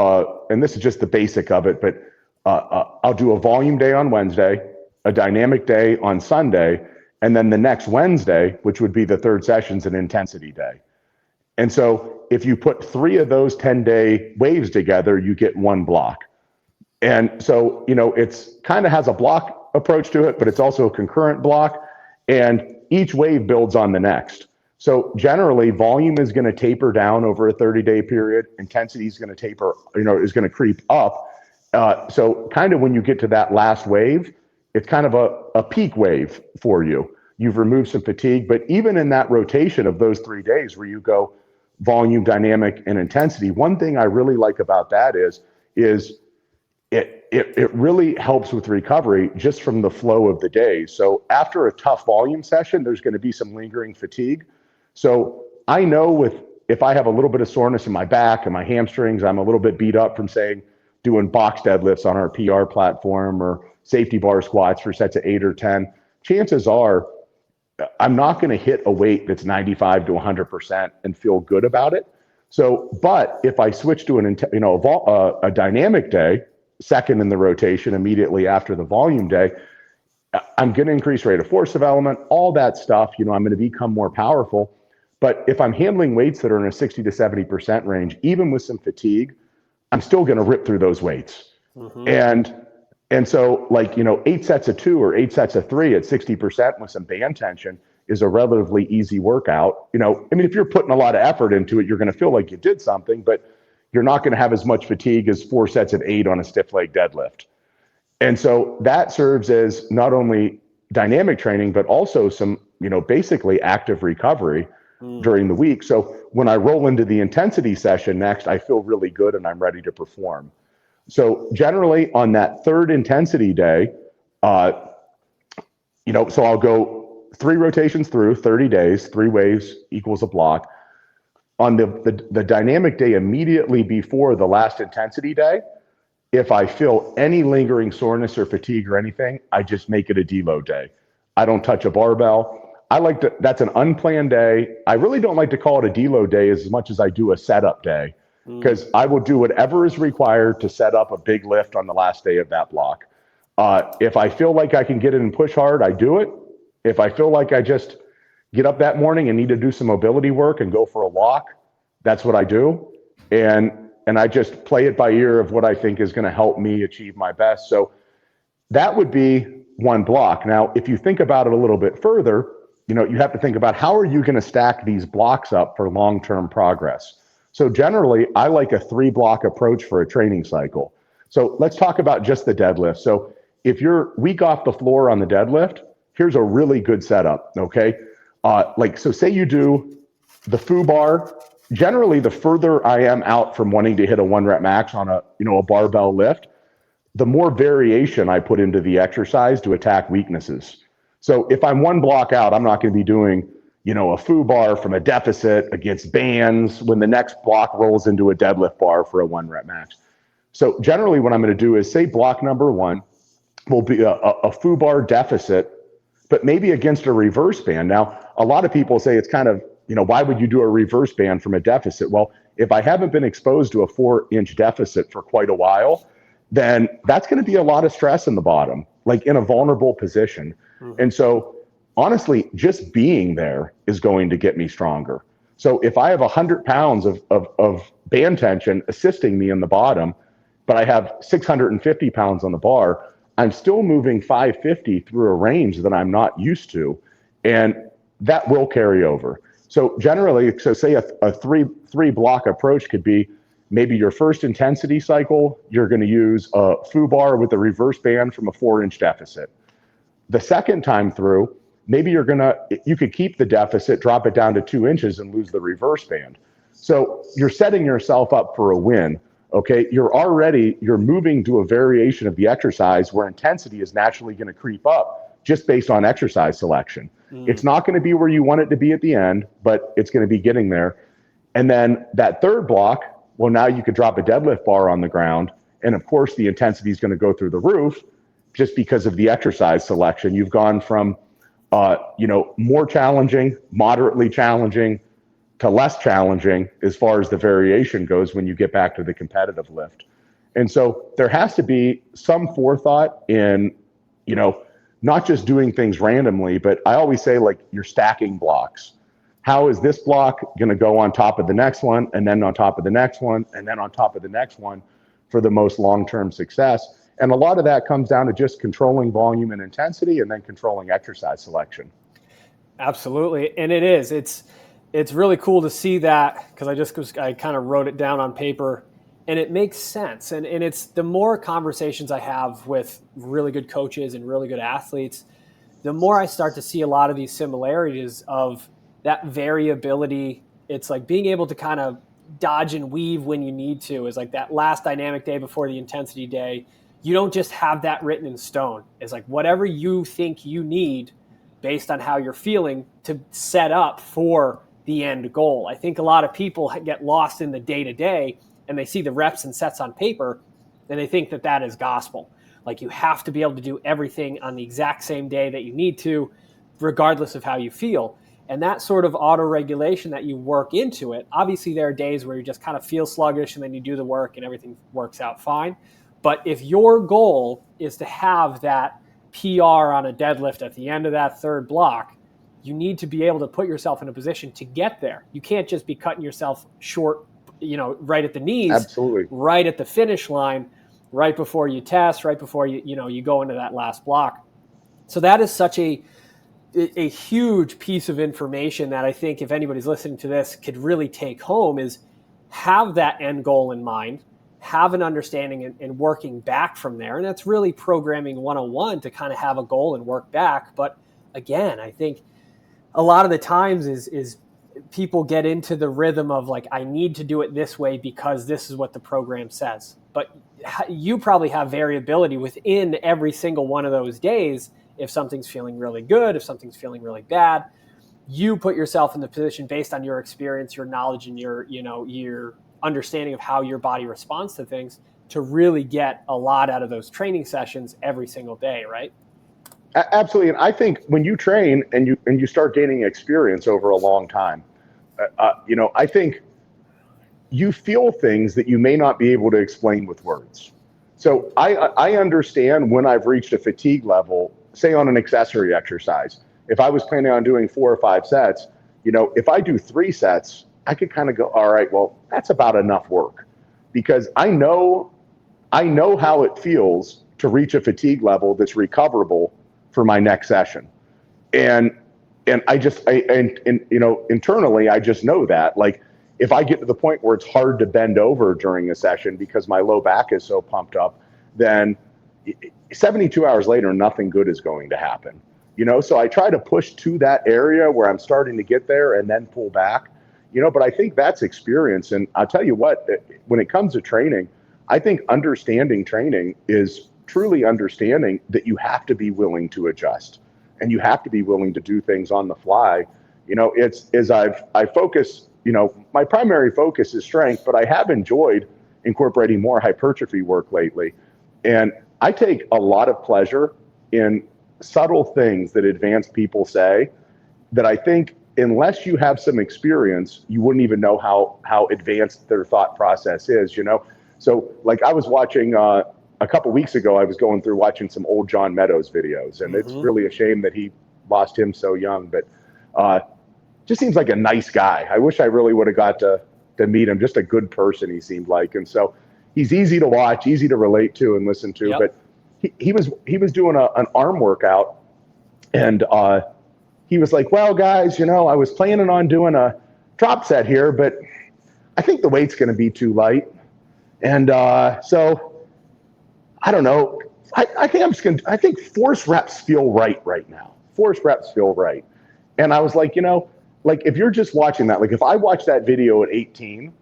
and this is just the basic of it, but I'll do a volume day on Wednesday, a dynamic day on Sunday, and then the next Wednesday, which would be the third session's an intensity day. And so if you put 3 of those 10-day waves together, you get 1 block. And so, it's kind of has a block approach to it, but it's also a concurrent block, and each wave builds on the next. So generally, volume is going to taper down over a 30-day period. Intensity is going to taper, is going to creep up. So kind of when you get to that last wave, it's kind of a peak wave for you. You've removed some fatigue, but even in that rotation of those 3 days where you go volume, dynamic, and intensity, one thing I really like about that is it really helps with recovery just from the flow of the day. So after a tough volume session, there's going to be some lingering fatigue. So I know if I have a little bit of soreness in my back and my hamstrings, I'm a little bit beat up from doing box deadlifts on our PR platform or safety bar squats for sets of 8 or 10, chances are I'm not going to hit a weight that's 95 to 100% and feel good about it. So, but if I switch to a dynamic day, second in the rotation immediately after the volume day, I'm going to increase rate of force development, all that stuff. I'm going to become more powerful. But if I'm handling weights that are in a 60 to 70% range, even with some fatigue, I'm still going to rip through those weights. And so 8 sets of 2 or 8 sets of 3 at 60% with some band tension is a relatively easy workout. If you're putting a lot of effort into it, you're going to feel like you did something, but you're not going to have as much fatigue as 4 sets of 8 on a stiff leg deadlift. And so that serves as not only dynamic training, but also some, basically active recovery during the week. So when I roll into the intensity session next, I feel really good and I'm ready to perform. So generally on that third intensity day, so I'll go 3 rotations through 30 days, 3 waves equals a block. On the dynamic day immediately before the last intensity day, if I feel any lingering soreness or fatigue or anything, I just make it a deload day. I don't touch a barbell. That's an unplanned day. I really don't like to call it a deload day as much as I do a setup day, because I will do whatever is required to set up a big lift on the last day of that block. If I feel like I can get it and push hard, I do it. If I feel like I just get up that morning and need to do some mobility work and go for a walk, that's what I do. And I just play it by ear of what I think is going to help me achieve my best. So that would be 1 block. Now, if you think about it a little bit further, you have to think about how are you going to stack these blocks up for long-term progress. So generally, I like a 3-block approach for a training cycle. So let's talk about just the deadlift. So if you're weak off the floor on the deadlift, here's a really good setup, okay? So say you do the foo bar, generally, the further I am out from wanting to hit a 1 rep max on a barbell lift, the more variation I put into the exercise to attack weaknesses. So if I'm 1 block out, I'm not going to be doing, a foo bar from a deficit against bands when the next block rolls into a deadlift bar for a 1 rep max. So generally what I'm going to do is say block number 1 will be a foo bar deficit, but maybe against a reverse band. Now, a lot of people say it's kind of, why would you do a reverse band from a deficit? Well, if I haven't been exposed to a 4-inch deficit for quite a while, then that's going to be a lot of stress in the bottom, like in a vulnerable position. Mm-hmm. And so honestly, just being there is going to get me stronger. So if I have 100 pounds of band tension assisting me in the bottom, but I have 650 pounds on the bar, I'm still moving 550 through a range that I'm not used to. And that will carry over. So generally, say a three block approach could be, maybe your first intensity cycle, you're going to use a foo bar with a reverse band from a 4-inch deficit. The second time through, maybe you could keep the deficit, drop it down to 2 inches and lose the reverse band. So you're setting yourself up for a win. Okay, you're moving to a variation of the exercise where intensity is naturally going to creep up just based on exercise selection. It's not going to be where you want it to be at the end, but it's going to be getting there. And then that third block, well, now you could drop a deadlift bar on the ground. And of course, the intensity is going to go through the roof just because of the exercise selection. You've gone from, more challenging, moderately challenging, to less challenging as far as the variation goes when you get back to the competitive lift. And so there has to be some forethought in, not just doing things randomly, but I always say, like, you're stacking blocks. How is this block going to go on top of the next one, and then on top of the next one, and then on top of the next one for the most long-term success? And a lot of that comes down to just controlling volume and intensity and then controlling exercise selection. Absolutely. And it is. It's really cool to see that, because I kind of wrote it down on paper, and it makes sense. And it's the more conversations I have with really good coaches and really good athletes, the more I start to see a lot of these similarities of that variability. It's like being able to kind of dodge and weave when you need to, is like that last dynamic day before the intensity day. You don't just have that written in stone. It's like whatever you think you need based on how you're feeling to set up for the end goal. I think a lot of people get lost in the day-to-day and they see the reps and sets on paper and they think that that is gospel. Like you have to be able to do everything on the exact same day that you need to, regardless of how you feel. And that sort of auto-regulation that you work into it, obviously there are days where you just kind of feel sluggish and then you do the work and everything works out fine. But if your goal is to have that PR on a deadlift at the end of that third block, you need to be able to put yourself in a position to get there. You can't just be cutting yourself short, right at the knees. Absolutely. Right at the finish line, right before you test, right before you go into that last block. So that is such a huge piece of information that I think if anybody's listening to this could really take home, is have that end goal in mind, have an understanding and working back from there. And that's really programming 101 to kind of have a goal and work back. But again, I think a lot of the times is people get into the rhythm of like, I need to do it this way because this is what the program says. But you probably have variability within every single one of those days. If something's feeling really good, if something's feeling really bad, you put yourself in the position based on your experience, your knowledge, and your understanding of how your body responds to things to really get a lot out of those training sessions every single day, right? Absolutely. And I think when you train and you start gaining experience over a long time, I think you feel things that you may not be able to explain with words. So I understand when I've reached a fatigue level, say on an accessory exercise. If I was planning on doing 4 or 5 sets, if I do 3 sets, I could kind of go, all right, well, that's about enough work, because I know how it feels to reach a fatigue level that's recoverable for my next session. And internally, I just know that, like, if I get to the point where it's hard to bend over during a session because my low back is so pumped up, then 72 hours later, nothing good is going to happen. So I try to push to that area where I'm starting to get there and then pull back. but I think that's experience. And I'll tell you what, when it comes to training, I think understanding training is truly understanding that you have to be willing to adjust and you have to be willing to do things on the fly. I focus, my primary focus is strength, but I have enjoyed incorporating more hypertrophy work lately. And I take a lot of pleasure in subtle things that advanced people say that I think, unless you have some experience, you wouldn't even know how advanced their thought process is, So like I was watching, a couple weeks ago, I was going through watching some old John Meadows videos, and it's really a shame that he lost him so young, but just seems like a nice guy. I wish I really would have got to meet him. Just a good person he seemed like. And so he's easy to watch, easy to relate to and listen to, but he was doing an arm workout, and he was like, well, guys, I was planning on doing a drop set here, but I think the weight's going to be too light. And so I don't know. I think force reps feel right now. Force reps feel right. And I was like, like if you're just watching that, like if I watched that video at 18,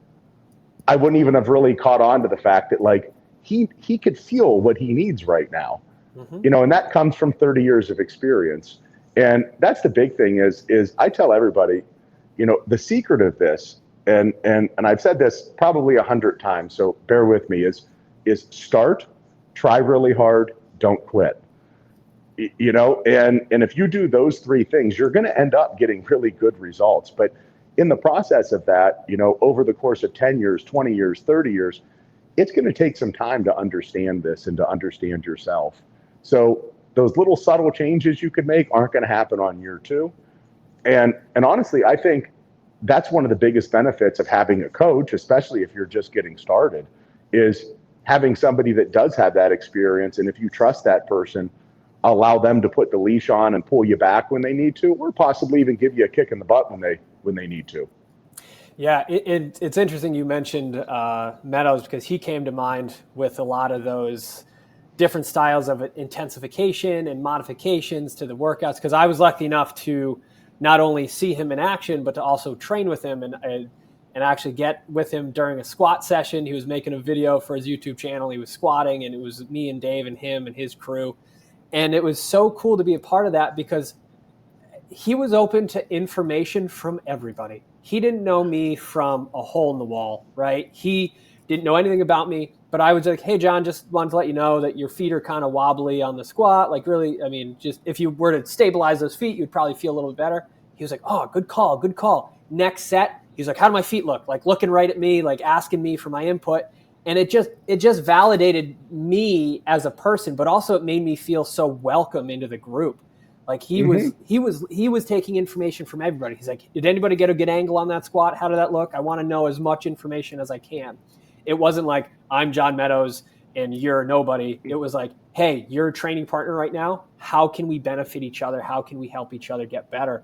I wouldn't even have really caught on to the fact that like he could feel what he needs right now, and that comes from 30 years of experience. And that's the big thing is I tell everybody, the secret of this, and I've said this probably 100 times, so bear with me, is start, try really hard, don't quit. And if you do those three things, you're going to end up getting really good results. But in the process of that, over the course of 10 years, 20 years, 30 years, it's going to take some time to understand this and to understand yourself. So those little subtle changes you could make aren't going to happen on year 2. And honestly, I think that's one of the biggest benefits of having a coach, especially if you're just getting started, is having somebody that does have that experience. And if you trust that person, allow them to put the leash on and pull you back when they need to, or possibly even give you a kick in the butt when they need to. Yeah, it's interesting you mentioned Meadows, because he came to mind with a lot of those different styles of intensification and modifications to the workouts, because I was lucky enough to not only see him in action, but to also train with him and actually get with him during a squat session. He was making a video for his YouTube channel. He was squatting, and it was me and Dave and him and his crew. And it was so cool to be a part of that, because he was open to information from everybody. He didn't know me from a hole in the wall, right? He didn't know anything about me, but I was like, hey, John, just wanted to let you know that your feet are kind of wobbly on the squat. Like really, I mean, just if you were to stabilize those feet, you'd probably feel a little bit better. He was like, oh, good call, good call. Next set, he's like, how do my feet look? Like looking right at me, like asking me for my input. And it just validated me as a person, but also it made me feel so welcome into the group. Like he was taking information from everybody. He's like, did anybody get a good angle on that squat? How did that look? I want to know as much information as I can. It wasn't like, I'm John Meadows and you're nobody. It was like, hey, you're a training partner right now. How can we benefit each other? How can we help each other get better?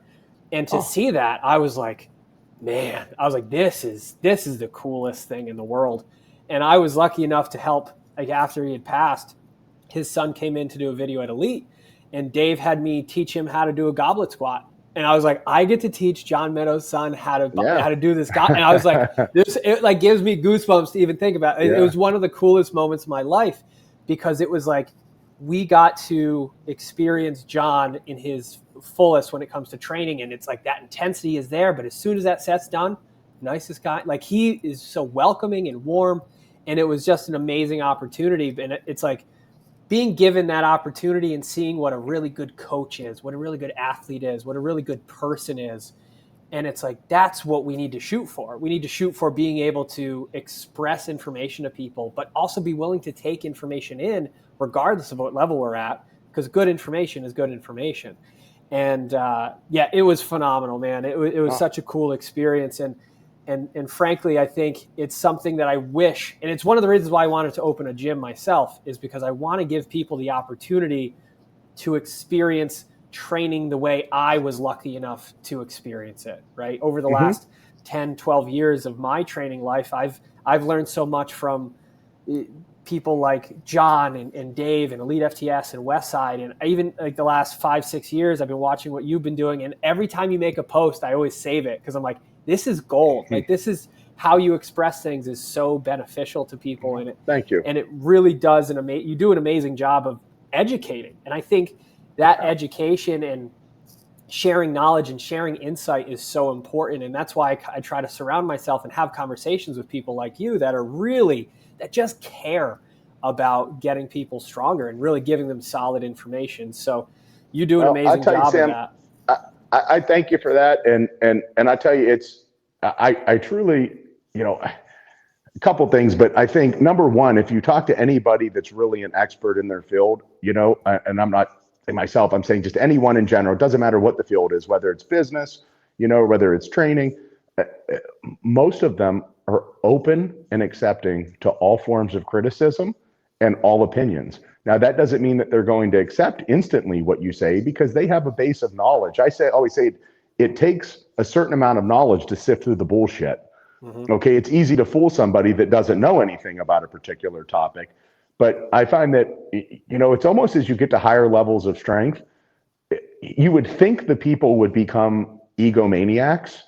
And to see that, I was like, man, this is the coolest thing in the world. And I was lucky enough to help, like after he had passed, his son came in to do a video at Elite, and Dave had me teach him how to do a goblet squat. And I was like, I get to teach John Meadows' son how to do this goblet. And I was like, it like gives me goosebumps to even think about it. It was one of the coolest moments of my life, because it was like we got to experience John in his fullest when it comes to training. And it's like that intensity is there, but as soon as that set's done, nicest guy, like he is so welcoming and warm. And it was just an amazing opportunity. And it's like being given that opportunity and seeing what a really good coach is, what a really good athlete is, what a really good person is. And it's like, that's what we need to shoot for. We need to shoot for being able to express information to people, but also be willing to take information in regardless of what level we're at, because good information is good information. And it was phenomenal, man. It was such a cool experience. And frankly, I think it's something that I wish, and it's one of the reasons why I wanted to open a gym myself, is because I want to give people the opportunity to experience training the way I was lucky enough to experience it, right? Over the last 10, 12 years of my training life, I've learned so much from people like John and Dave and Elite FTS and Westside. And even like the last 5-6 years, I've been watching what you've been doing. And every time you make a post, I always save it, because I'm like, this is gold. Like, this is how you express things is so beneficial to people. And Thank you. And it really does you do an amazing job of educating. And I think that education and sharing knowledge and sharing insight is so important. And that's why I try to surround myself and have conversations with people like you that just care about getting people stronger and really giving them solid information. So you do an amazing job Sam, of that. I thank you for that. And I tell you, I truly, a couple things, but I think number one, if you talk to anybody that's really an expert in their field, and I'm not saying myself, I'm saying just anyone in general, it doesn't matter what the field is, whether it's business, whether it's training, most of them are open and accepting to all forms of criticism and all opinions. Now, that doesn't mean that they're going to accept instantly what you say, because they have a base of knowledge. I always say it takes a certain amount of knowledge to sift through the bullshit. Mm-hmm. Okay, it's easy to fool somebody that doesn't know anything about a particular topic. But I find that, it's almost as you get to higher levels of strength, you would think the people would become egomaniacs.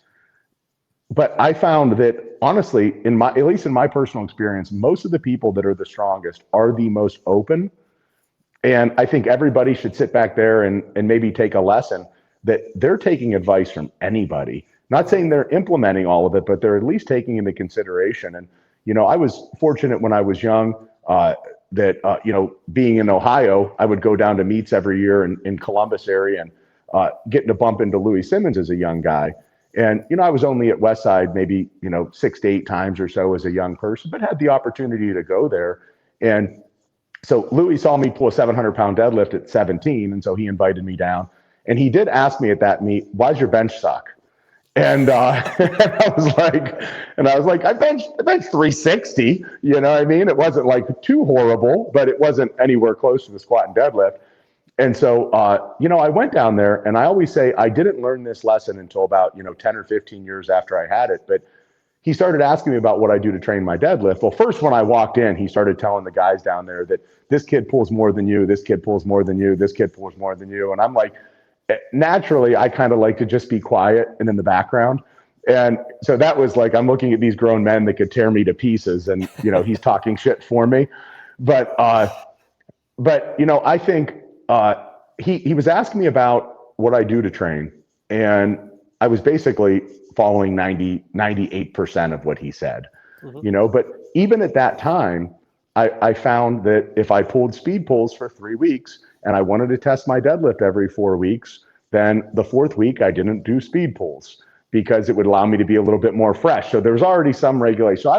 But I found that, honestly, at least in my personal experience, most of the people that are the strongest are the most open. And I think everybody should sit back there and maybe take a lesson that they're taking advice from anybody. Not saying they're implementing all of it, but they're at least taking into consideration. And, I was fortunate when I was young that being in Ohio, I would go down to meets every year in Columbus area and getting to bump into Louis Simmons as a young guy. And, I was only at Westside maybe, 6 to 8 times or so as a young person, but had the opportunity to go there. And so Louis saw me pull a 700-pound deadlift at 17. And so he invited me down. And he did ask me at that meet, "Why's your bench suck?" And I was like, I benched 360, you know what I mean? It wasn't like too horrible, but it wasn't anywhere close to the squat and deadlift. And so, I went down there, and I always say I didn't learn this lesson until about, 10 or 15 years after I had it. But he started asking me about what I do to train my deadlift. Well, first, when I walked in, he started telling the guys down there that this kid pulls more than you, this kid pulls more than you, this kid pulls more than you. And I'm like, naturally, I kind of like to just be quiet and in the background. And so that was like, I'm looking at these grown men that could tear me to pieces, and, he's talking shit for me. But I think he was asking me about what I do to train. And I was basically following 98% of what he said, but even at that time, I found that if I pulled speed pulls for 3 weeks and I wanted to test my deadlift every 4 weeks, then the 4th week I didn't do speed pulls because it would allow me to be a little bit more fresh. So there was already some regulation. So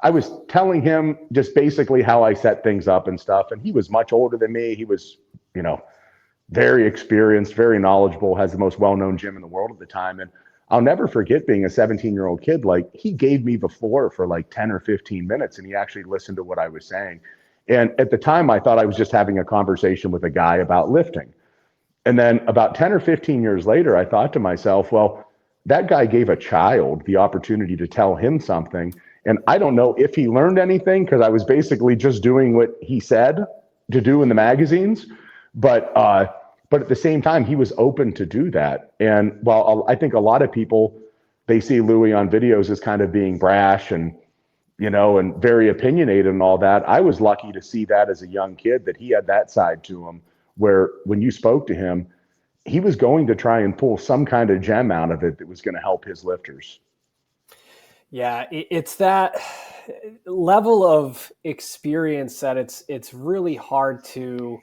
I was telling him just basically how I set things up and stuff. And he was much older than me. He was, very experienced, very knowledgeable, has the most well-known gym in the world at the time. And I'll never forget being a 17-year-old kid. Like, he gave me the floor for like 10 or 15 minutes, and he actually listened to what I was saying. And at the time, I thought I was just having a conversation with a guy about lifting. And then about 10 or 15 years later, I thought to myself, well, that guy gave a child the opportunity to tell him something. And I don't know if he learned anything, because I was basically just doing what he said to do in the magazines. But at the same time, he was open to do that. And while I think a lot of people, they see Louis on videos as kind of being brash and, and very opinionated and all that, I was lucky to see that as a young kid, that he had that side to him, where when you spoke to him, he was going to try and pull some kind of gem out of it that was going to help his lifters. Yeah, it's that level of experience that it's really hard to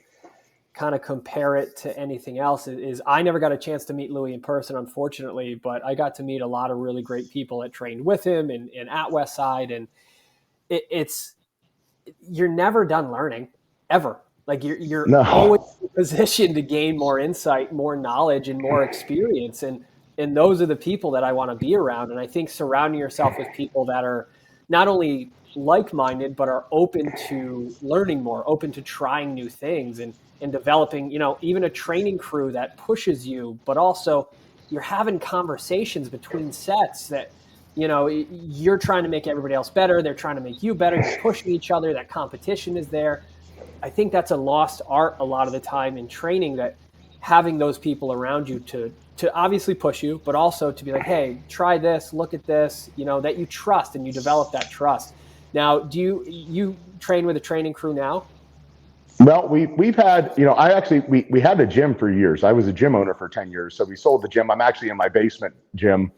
kind of compare it to anything else. Is I never got a chance to meet Louis in person, unfortunately, but I got to meet a lot of really great people that trained with him and at Westside. And you're never done learning, ever. Like, you're always in a position to gain more insight, more knowledge, and more experience. And those are the people that I want to be around. And I think surrounding yourself with people that are not only like-minded, but are open to learning more, open to trying new things and developing, even a training crew that pushes you, but also you're having conversations between sets that, you're trying to make everybody else better. They're trying to make you better. You're pushing each other. That competition is there. I think that's a lost art a lot of the time in training, that having those people around you to to obviously push you, but also to be like, hey, try this, look at this, that you trust and you develop that trust. Now, do you train with a training crew now? Well, we've had, we had a gym for years. I was a gym owner for 10 years. So we sold the gym. I'm actually in my basement gym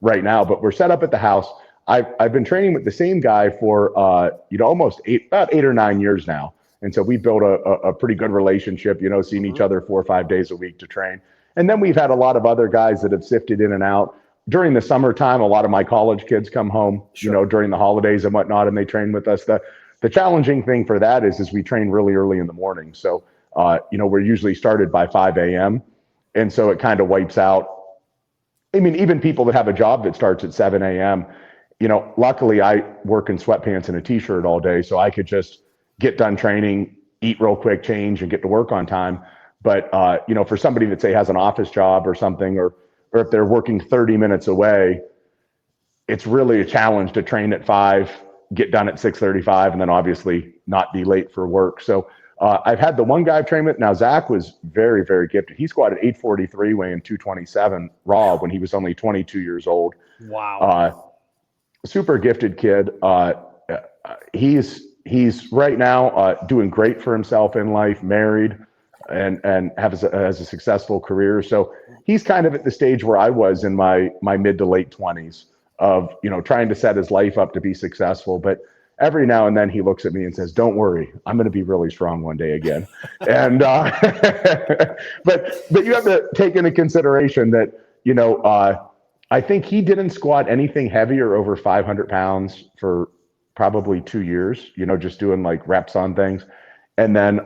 right now, but we're set up at the house. I've been training with the same guy for, about 8 or 9 years now. And so we built a pretty good relationship, seeing each other 4 or 5 days a week to train. And then we've had a lot of other guys that have sifted in and out. During the summertime, a lot of my college kids come home, Sure. during the holidays and whatnot, and they train with us. The challenging thing for that is we train really early in the morning. So, we're usually started by 5 a.m. And so it kind of wipes out. I mean, even people that have a job that starts at 7 a.m., luckily I work in sweatpants and a t-shirt all day. So I could just get done training, eat real quick, change, and get to work on time. But, for somebody that say has an office job or something, or if they're working 30 minutes away, it's really a challenge to train at 5, get done at 6:35, and then obviously not be late for work. So I've had the one guy I've trained with. Now, Zach was very, very gifted. He squatted 843, weighing 227 raw when he was only 22 years old. Wow. Super gifted kid. He's right now doing great for himself in life, married, and has a successful career. So he's kind of at the stage where I was in my mid to late 20s of, trying to set his life up to be successful. But every now and then he looks at me and says, don't worry, I'm going to be really strong one day again. And, but you have to take into consideration that, I think he didn't squat anything heavier over 500 pounds for probably 2 years, just doing like reps on things. And then,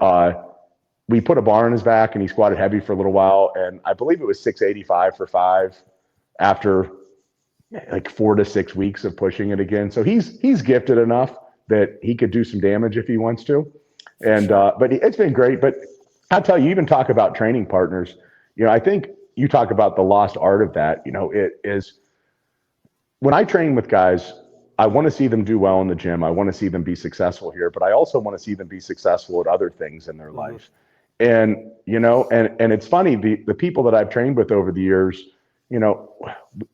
we put a bar on his back and he squatted heavy for a little while. And I believe it was 685 for 5 after like 4 to 6 weeks of pushing it again. So he's gifted enough that he could do some damage if he wants to. And, but it's been great. But I'll tell you, even talk about training partners, I think you talk about the lost art of that. It is when I train with guys, I want to see them do well in the gym. I want to see them be successful here, but I also want to see them be successful at other things in their life. And, and it's funny, the people that I've trained with over the years,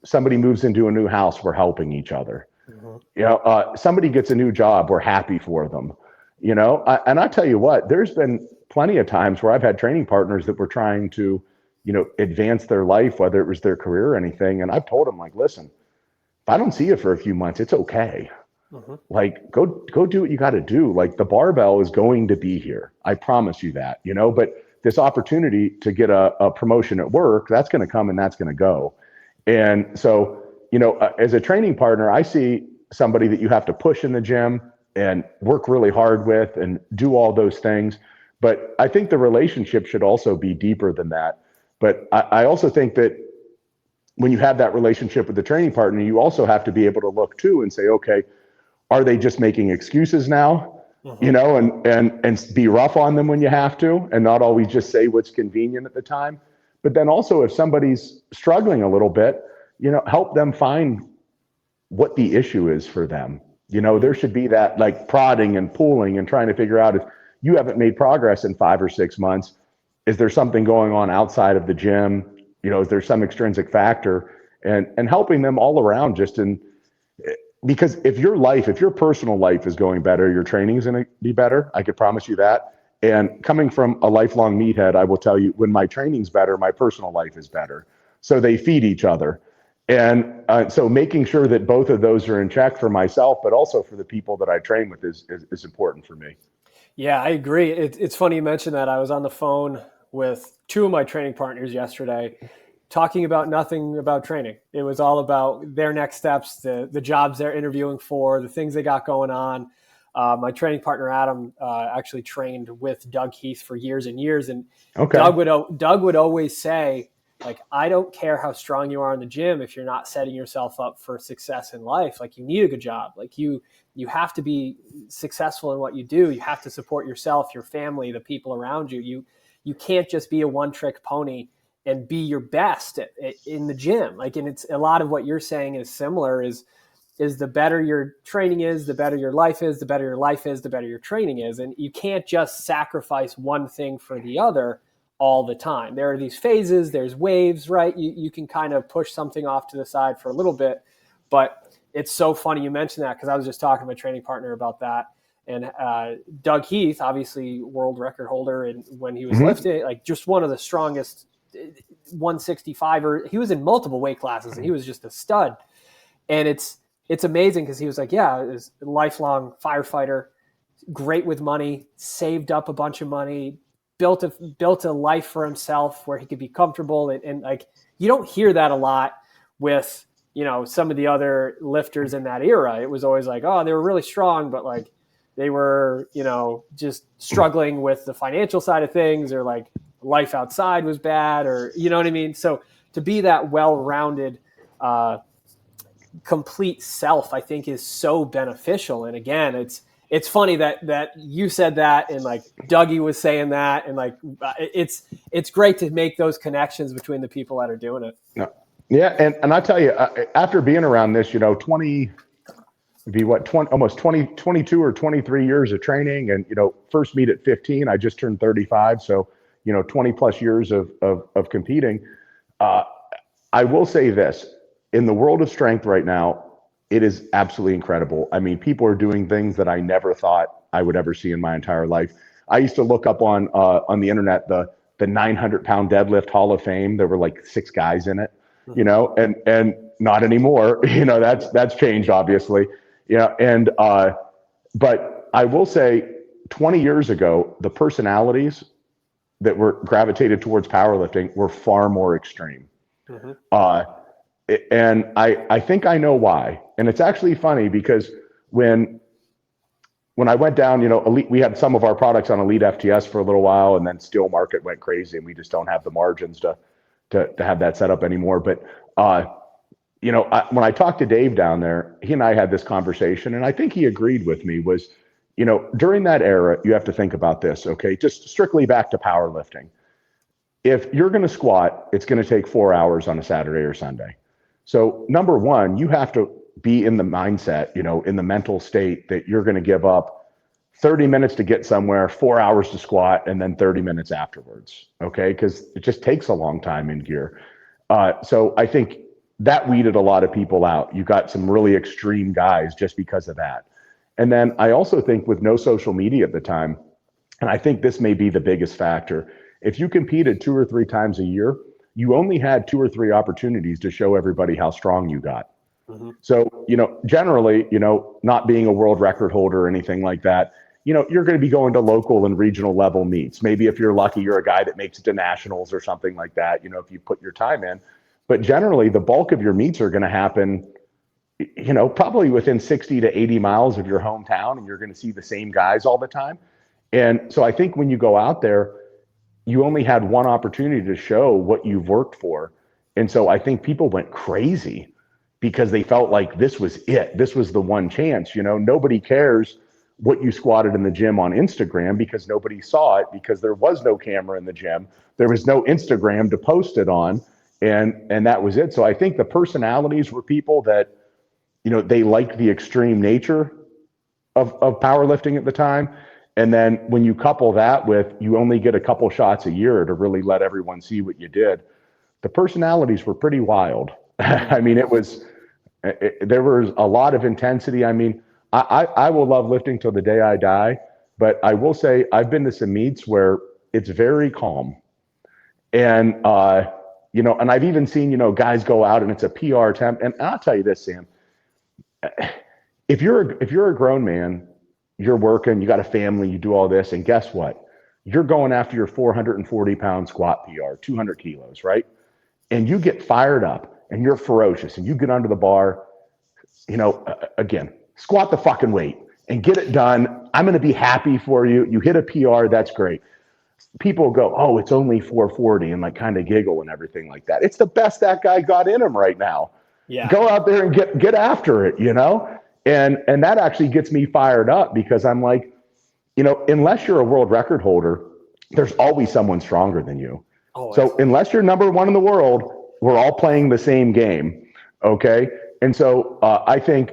somebody moves into a new house, we're helping each other. Somebody gets a new job, we're happy for them. And I tell you what, there's been plenty of times where I've had training partners that were trying to, advance their life, whether it was their career or anything. And I've told them, like, listen, if I don't see you for a few months, it's okay. Like, go do what you got to do. Like, the barbell is going to be here. I promise you that, but this opportunity to get a promotion at work, that's going to come and that's going to go. And so, as a training partner, I see somebody that you have to push in the gym and work really hard with and do all those things. But I think the relationship should also be deeper than that. But I also think that when you have that relationship with the training partner, you also have to be able to look too and say, okay, are they just making excuses now, and be rough on them when you have to, and not always just say what's convenient at the time. But then also, if somebody's struggling a little bit, help them find what the issue is for them. There should be that like prodding and pulling and trying to figure out if you haven't made progress in 5 or 6 months, is there something going on outside of the gym? Is there some extrinsic factor, and helping them all around because if your personal life is going better, your training is going to be better. I could promise you that. And coming from a lifelong meathead, I will tell you, when my training's better, my personal life is better. So they feed each other. And so making sure that both of those are in check for myself, but also for the people that I train with is important for me. Yeah, I agree. It's funny you mentioned that. I was on the phone with 2 of my training partners yesterday, talking about nothing about training. It was all about their next steps, the jobs they're interviewing for, the things they got going on. My training partner, Adam, actually trained with Doug Heath for years and years. And Okay. Doug would always say, like, I don't care how strong you are in the gym if you're not setting yourself up for success in life. Like, you need a good job. Like, you have to be successful in what you do. You have to support yourself, your family, the people around you. You can't just be a one-trick pony and be your best in the gym. Like, and it's a lot of what you're saying is similar, is the better your training is, the better your life is, the better your life is, the better your training is. And you can't just sacrifice one thing for the other. all the time. There are these phases, there's waves, right? You can kind of push something off to the side for a little bit, but it's so funny you mentioned that, because I was just talking to my training partner about that. And Doug Heath, obviously world record holder, and when he was lifting, like just one of the strongest 165er. He was in multiple weight classes, and he was just a stud. And it's amazing, because he was like, yeah, is a lifelong firefighter, great with money, saved up a bunch of money, built a life for himself where he could be comfortable. And like, you don't hear that a lot with, some of the other lifters in that era. It was always like, oh, they were really strong, but like they were, just struggling with the financial side of things, or like life outside was bad, or, you know what I mean? So to be that well-rounded, complete self, I think is so beneficial. And again, it's funny that you said that, and like Dougie was saying that, and like it's great to make those connections between the people that are doing it. Yeah, and I tell you, after being around this, 22 or 23 years of training, and first meet at 15, I just turned 35, so 20 plus years of competing. I will say this: in the world of strength right now, it is absolutely incredible. I mean, people are doing things that I never thought I would ever see in my entire life. I used to look up on the internet the 900-pound deadlift Hall of Fame. There were like 6 guys in it, and not anymore. That's changed, obviously. But I will say, 20 years ago, the personalities that were gravitated towards powerlifting were far more extreme. And I think I know why. And it's actually funny, because when I went down, Elite, we had some of our products on Elite FTS for a little while, and then Steel Market went crazy, and we just don't have the margins to have that set up anymore. But when I talked to Dave down there, he and I had this conversation, and I think he agreed with me, was, during that era, you have to think about this, okay? Just strictly back to powerlifting. If you're going to squat, it's going to take 4 hours on a Saturday or Sunday. So number one, you have to be in the mindset, in the mental state that you're going to give up 30 minutes to get somewhere, 4 hours to squat, and then 30 minutes afterwards, okay? Because it just takes a long time in gear. So I think that weeded a lot of people out. You got some really extreme guys just because of that. And then I also think, with no social media at the time, and I think this may be the biggest factor, if you competed 2 or 3 times a year, you only had 2 or 3 opportunities to show everybody how strong you got. So, generally, not being a world record holder or anything like that, you're going to be going to local and regional level meets. Maybe if you're lucky, you're a guy that makes it to nationals or something like that, if you put your time in. But generally, the bulk of your meets are going to happen, probably within 60 to 80 miles of your hometown, and you're going to see the same guys all the time. And so I think when you go out there, you only had one opportunity to show what you've worked for. And so I think people went crazy because they felt like this was it. This was the one chance. Nobody cares what you squatted in the gym on Instagram, because nobody saw it, because there was no camera in the gym. There was no Instagram to post it on. And that was it. So I think the personalities were people that, they liked the extreme nature of powerlifting at the time. And then when you couple that with, you only get a couple shots a year to really let everyone see what you did, the personalities were pretty wild. I mean, there was a lot of intensity. I mean, I will love lifting till the day I die, but I will say I've been to some meets where it's very calm. And, and I've even seen, guys go out and it's a PR attempt. And I'll tell you this, Sam, if you're a grown man, you're working, you got a family, you do all this, and guess what? You're going after your 440-pound squat PR, 200 kilos, right? And you get fired up and you're ferocious and you get under the bar, again, squat the fucking weight and get it done. I'm going to be happy for you. You hit a PR, that's great. People go, oh, it's only 440, and like kind of giggle and everything like that. It's the best that guy got in him right now. Yeah. Go out there and get after it, And that actually gets me fired up, because I'm like, unless you're a world record holder, there's always someone stronger than you. Oh, so unless you're number one in the world, we're all playing the same game. Okay. And so I think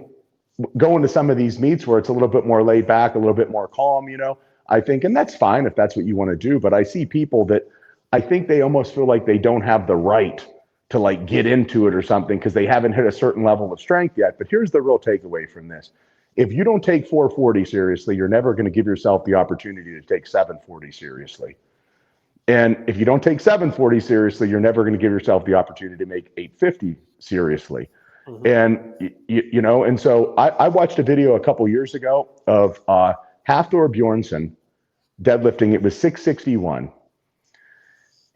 going to some of these meets where it's a little bit more laid back, a little bit more calm, I think, and that's fine if that's what you want to do. But I see people that I think they almost feel like they don't have the right to like get into it or something because they haven't hit a certain level of strength yet. But here's the real takeaway from this. If you don't take 440 seriously, you're never going to give yourself the opportunity to take 740 seriously. And if you don't take 740 seriously, you're never going to give yourself the opportunity to make 850 seriously. Mm-hmm. And, you know, and so I watched a video a couple years ago of Hafthor Bjornsson deadlifting. It was 661.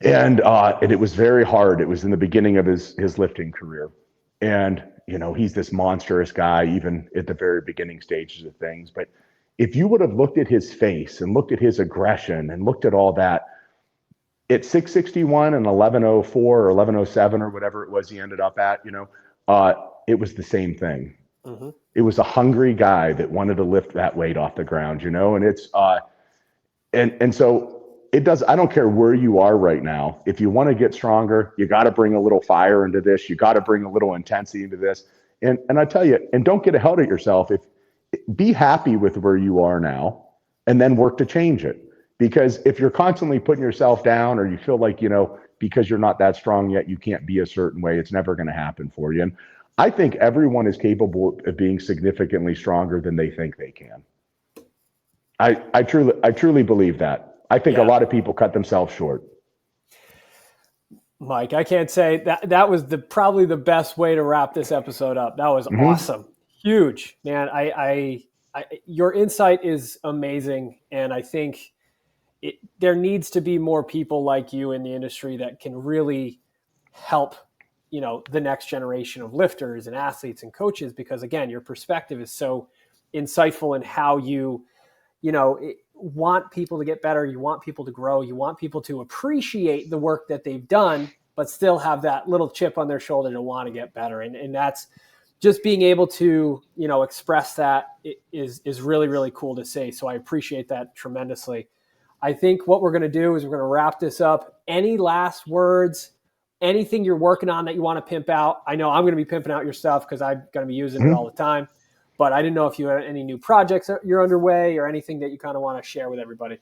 And it was very hard. It was in the beginning of his lifting career. And, you know, he's this monstrous guy, even at the very beginning stages of things. But if you would have looked at his face and looked at his aggression and looked at all that, at 661 and 1104 or 1107 or whatever it was he ended up at, you know, it was the same thing. Mm-hmm. It was a hungry guy that wanted to lift that weight off the ground, you know, and it's, and so it does, I don't care where you are right now. If you want to get stronger, you got to bring a little fire into this. You got to bring a little intensity into this. And I tell you, and don't get ahead of yourself. Be happy with where you are now and then work to change it. Because if you're constantly putting yourself down or you feel like, you know, because you're not that strong yet, you can't be a certain way, it's never going to happen for you. And I think everyone is capable of being significantly stronger than they think they can. I truly believe that. I think a lot of people cut themselves short. Mike, I can't say that was probably the best way to wrap this episode up. That was awesome. Huge, man. I your insight is amazing. And I think there needs to be more people like you in the industry that can really help, you know, the next generation of lifters and athletes and coaches, because again, your perspective is so insightful in how you want people to get better. You want people to grow. You want people to appreciate the work that they've done, but still have that little chip on their shoulder to want to get better. And that's just being able to, you know, express that is really, really cool to see. So I appreciate that tremendously. I think what we're going to do is we're going to wrap this up. Any last words, anything you're working on that you want to pimp out? I know I'm going to be pimping out your stuff because I'm going to be using it all the time. But I didn't know if you had any new projects that you're underway or anything that you kind of want to share with everybody.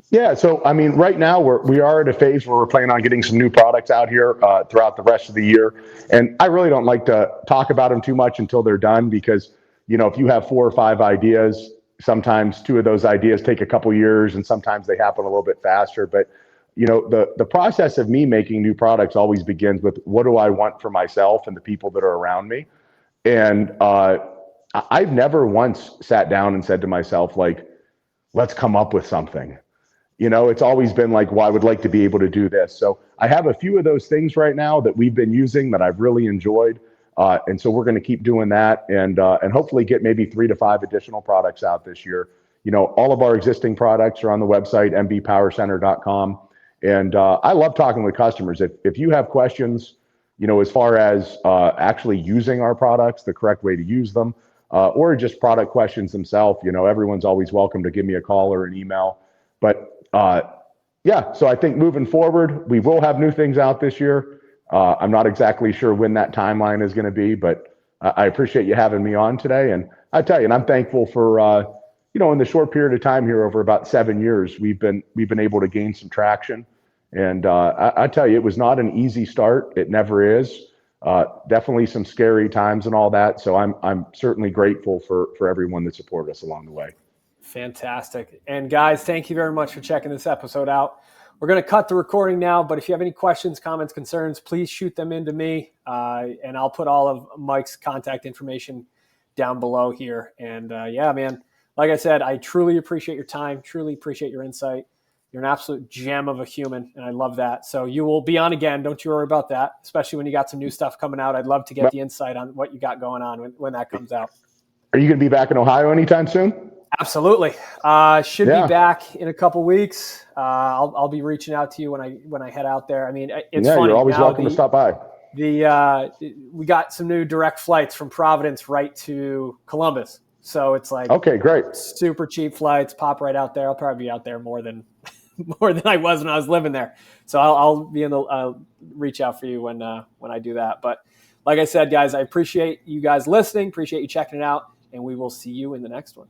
Yeah, so I mean, right now we are at a phase where we're planning on getting some new products out here throughout the rest of the year. And I really don't like to talk about them too much until they're done because, you know, if you have 4 or 5 ideas, sometimes 2 of those ideas take a couple years and sometimes they happen a little bit faster. But, you know, the process of me making new products always begins with what do I want for myself and the people that are around me. And I've never once sat down and said to myself, like, let's come up with something. You know, it's always been like, well, I would like to be able to do this. So I have a few of those things right now that we've been using that I've really enjoyed. And so we're going to keep doing that and hopefully get maybe 3 to 5 additional products out this year. You know, all of our existing products are on the website, mbpowercenter.com. And I love talking with customers. If you have questions, you know, as far as actually using our products, the correct way to use them, or just product questions themselves, you know, everyone's always welcome to give me a call or an email. But yeah, so I think moving forward, we will have new things out this year. I'm not exactly sure when that timeline is going to be, but I appreciate you having me on today. And I tell you, and I'm thankful for, you know, in the short period of time here, over about 7 years, we've been able to gain some traction. And I tell you, it was not an easy start. It never is. Definitely some scary times and all that. So I'm certainly grateful for everyone that supported us along the way. Fantastic. And guys, thank you very much for checking this episode out. We're going to cut the recording now, but if you have any questions, comments, concerns, please shoot them into me. And I'll put all of Mike's contact information down below here. And yeah, man, like I said, I truly appreciate your time, truly appreciate your insight. You're an absolute gem of a human, and I love that. So you will be on again. Don't you worry about that, especially when you got some new stuff coming out. I'd love to get the insight on what you got going on when that comes out. Are you going to be back in Ohio anytime soon? Absolutely. Should be back in a couple weeks. I'll be reaching out to you when I head out there. I mean, it's funny. You're always welcome to stop by. We got some new direct flights from Providence right to Columbus. So it's like, okay, great. Super cheap flights, pop right out there. I'll probably be out there more than I was when I was living there. So I'll be reach out for you when I do that. But like I said, guys, I appreciate you guys listening, appreciate you checking it out, and we will see you in the next one.